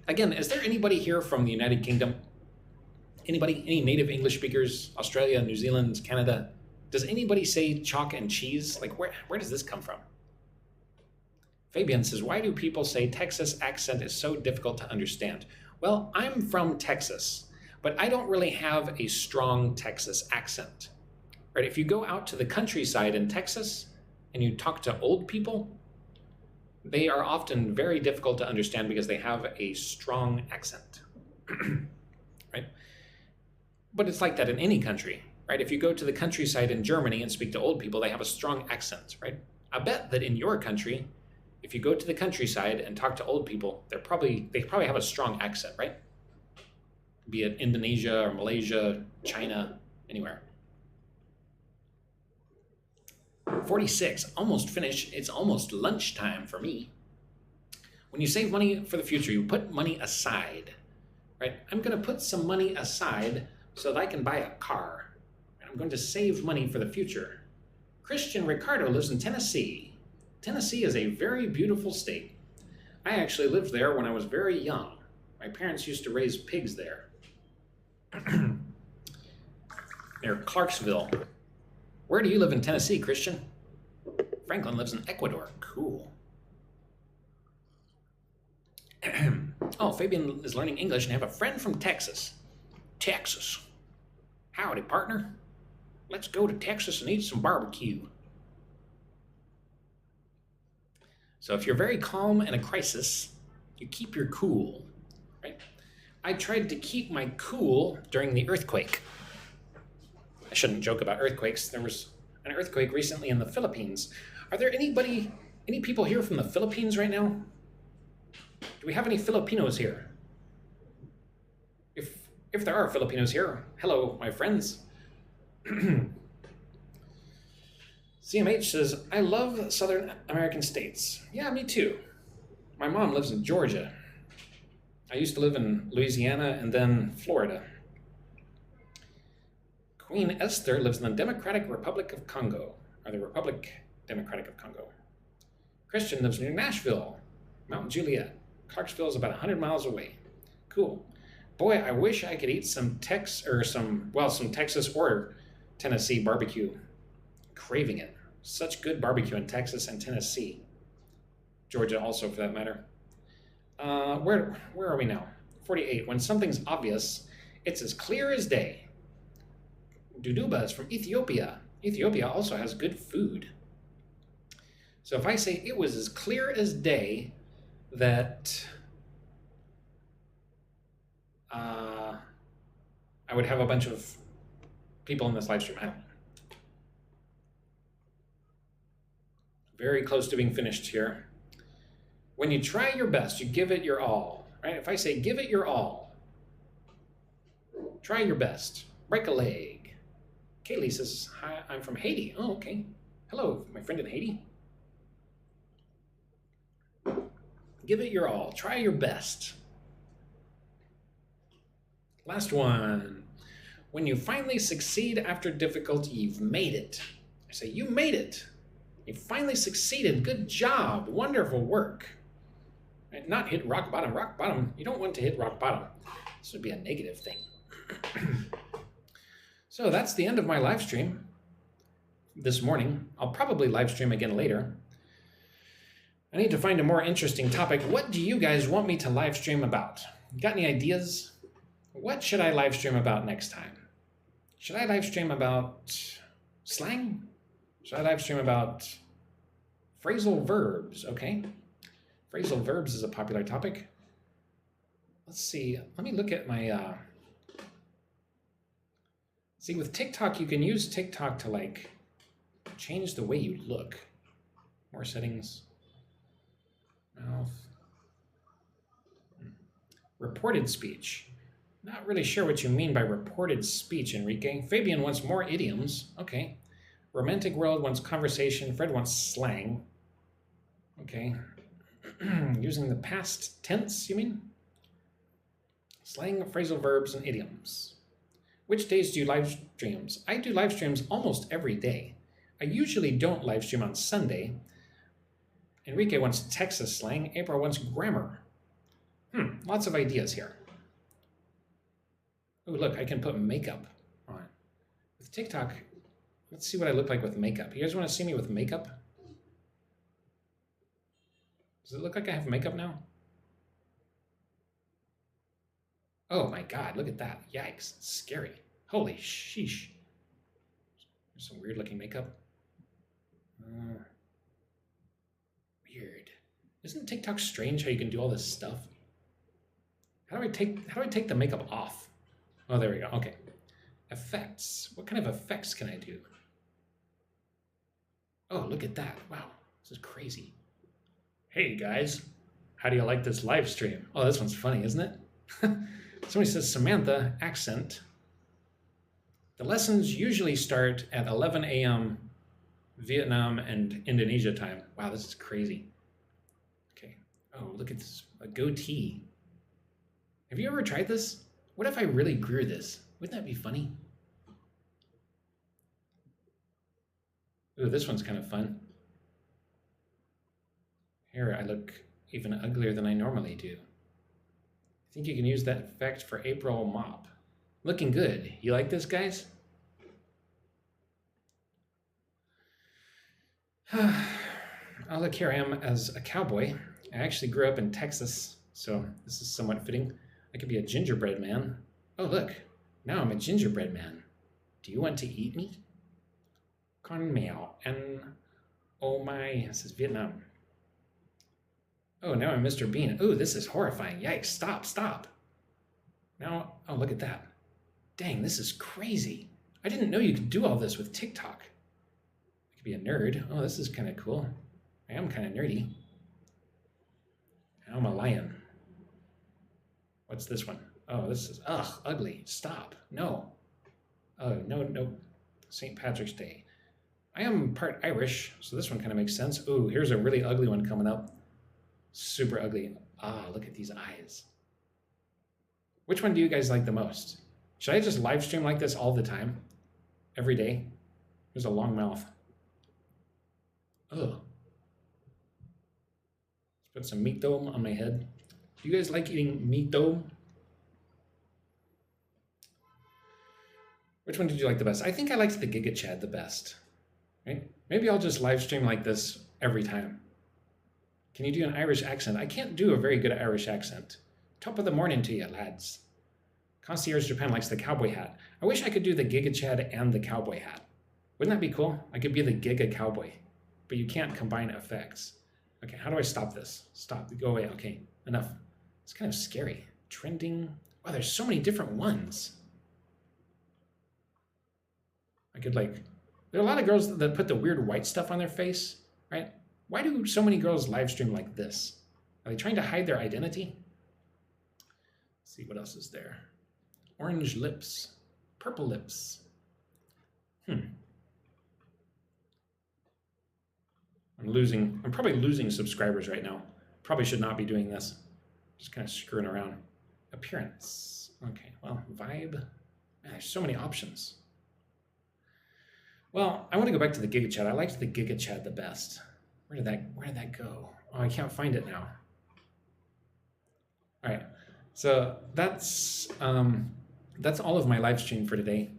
Again, is there anybody here from the United Kingdom? Anybody? Any native English speakers? Australia, New Zealand, Canada? Does anybody say chalk and cheese? Like, where does this come from? Fabian says, why do people say Texas accent is so difficult to understand? Well, I'm from Texas, but I don't really have a strong Texas accent. Right? If you go out to the countryside in Texas and you talk to old people, they are often very difficult to understand because they have a strong accent. Right? But it's like that in any country, right? If you go to the countryside in Germany and speak to old people, they have a strong accent, right? I bet that in your country, if you go to the countryside and talk to old people, they probably have a strong accent, right? Be it Indonesia or Malaysia, China, anywhere. 46, almost finished. It's almost lunchtime for me. When you save money for the future, you put money aside, right? I'm going to put some money aside so that I can buy a car. I'm going to save money for the future. Christian Ricardo lives in Tennessee. Tennessee is a very beautiful state. I actually lived there when I was very young. My parents used to raise pigs there. Near Clarksville. Where do you live in Tennessee, Christian? Franklin lives in Ecuador. Cool. Oh, Fabian is learning English and have a friend from Texas. Texas. Howdy, partner. Let's go to Texas and eat some barbecue. So if you're very calm in a crisis, you keep your cool, right? I tried to keep my cool during the earthquake. I shouldn't joke about earthquakes. There was an earthquake recently in the Philippines. Are there any people here from the Philippines right now? Do we have any Filipinos here? If there are Filipinos here, hello, my friends. CMH says, I love Southern American states. Yeah, me too. My mom lives in Georgia. I used to live in Louisiana and then Florida. Queen Esther lives in the Democratic Republic of Congo, or the Republic Democratic of Congo. Christian lives near Nashville, Mount Juliet. Clarksville is about 100 miles away. Cool. Boy, I wish I could eat some Texas or Tennessee barbecue. Craving it. Such good barbecue in Texas and Tennessee. Georgia also, for that matter. Where are we now? 48. When something's obvious, it's as clear as day. Duduba is from Ethiopia. Ethiopia also has good food. So if I say it was as clear as day that I would have a bunch of people in this live stream. I don't know. Very close to being finished here. When you try your best, you give it your all, right? If I say give it your all, try your best, break a leg. Kaylee says, hi, I'm from Haiti. Oh, okay. Hello, my friend in Haiti. Give it your all, try your best. Last one. When you finally succeed after difficulty, you've made it. I say, you made it. You finally succeeded. Good job. Wonderful work. And not hit rock bottom. Rock bottom. You don't want to hit rock bottom. This would be a negative thing. So that's the end of my live stream this morning. I'll probably live stream again later. I need to find a more interesting topic. What do you guys want me to live stream about? Got any ideas? What should I live stream about next time? Should I live stream about slang? Should I live stream about phrasal verbs? Okay. Phrasal verbs is a popular topic. Let's see. Let me look at my... See, with TikTok, you can use TikTok to, like, change the way you look. More settings. Mouth. Reported speech. Not really sure what you mean by reported speech, Enrique. Fabian wants more idioms. Okay. Romantic world wants conversation. Fred wants slang. Okay. Using the past tense, you mean? Slang, phrasal verbs, and idioms. Which days do you live streams? I do live streams almost every day. I usually don't live stream on Sunday. Enrique wants Texas slang. April wants grammar. Lots of ideas here. Oh, look, I can put makeup on. With TikTok, let's see what I look like with makeup. You guys want to see me with makeup? Does it look like I have makeup now? Oh my God, look at that. Yikes, it's scary. Holy sheesh. There's some weird looking makeup. Weird. Isn't TikTok strange how you can do all this stuff? How do I take the makeup off? Oh, there we go. Okay. Effects. What kind of effects can I do? Oh, look at that. Wow, this is crazy. Hey guys, how do you like this live stream? Oh, this one's funny, isn't it? Somebody says Samantha accent. The lessons usually start at 11 a.m. Vietnam and Indonesia time. Wow, this is crazy. Okay. Oh, look at this. A goatee. Have you ever tried this? What if I really grew this? Wouldn't that be funny? Ooh, this one's kind of fun. Here, I look even uglier than I normally do. I think you can use that effect for April mop. Looking good. You like this, guys? Oh, look, here I am as a cowboy. I actually grew up in Texas, so this is somewhat fitting. I could be a gingerbread man. Oh, look, now I'm a gingerbread man. Do you want to eat me? Con mèo and oh my, this is Vietnam. Oh, now I'm Mr. Bean. Oh, this is horrifying. Yikes, stop. Now, oh, look at that. Dang, this is crazy. I didn't know you could do all this with TikTok. I could be a nerd. Oh, this is kind of cool. I am kind of nerdy. Now I'm a lion. What's this one? Oh, this is, ugly. Stop. No. Oh, no. St. Patrick's Day. I am part Irish, so this one kind of makes sense. Ooh, here's a really ugly one coming up. Super ugly. Ah, look at these eyes. Which one do you guys like the most? Should I just live stream like this all the time? Every day? There's a long mouth. Ugh. Let's put some meat dome on my head. Do you guys like eating meat dome? Which one did you like the best? I think I liked the Giga Chad the best. Right? Maybe I'll just live stream like this every time. Can you do an Irish accent? I can't do a very good Irish accent. Top of the morning to you, lads. Concierge Japan likes the cowboy hat. I wish I could do the Giga Chad and the cowboy hat. Wouldn't that be cool? I could be the Giga Cowboy, but you can't combine effects. Okay, how do I stop this? Stop, go away, okay, enough. It's kind of scary. Trending, wow, there's so many different ones. I could there are a lot of girls that put the weird white stuff on their face, right? Why do so many girls live stream like this? Are they trying to hide their identity? Let's see what else is there. Orange lips, purple lips. I'm probably losing subscribers right now. Probably should not be doing this. Just kind of screwing around. Appearance. Okay, well, vibe. Man, there's so many options. Well, I want to go back to the Giga Chad. I liked the Giga Chad the best. Where did that go? Oh, I can't find it now. All right, so that's all of my live stream for today.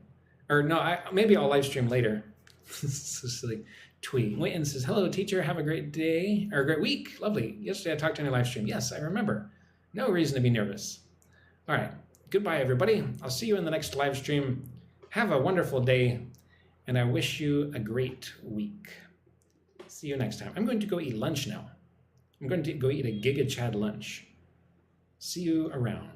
Or no, maybe I'll live stream later. So silly. Tweet. Wayton says, hello, teacher. Have a great day or a great week. Lovely. Yesterday I talked on your live stream. Yes, I remember. No reason to be nervous. All right. Goodbye, everybody. I'll see you in the next live stream. Have a wonderful day, and I wish you a great week. See you next time. I'm going to go eat lunch now. I'm going to go eat a Giga Chad lunch. See you around.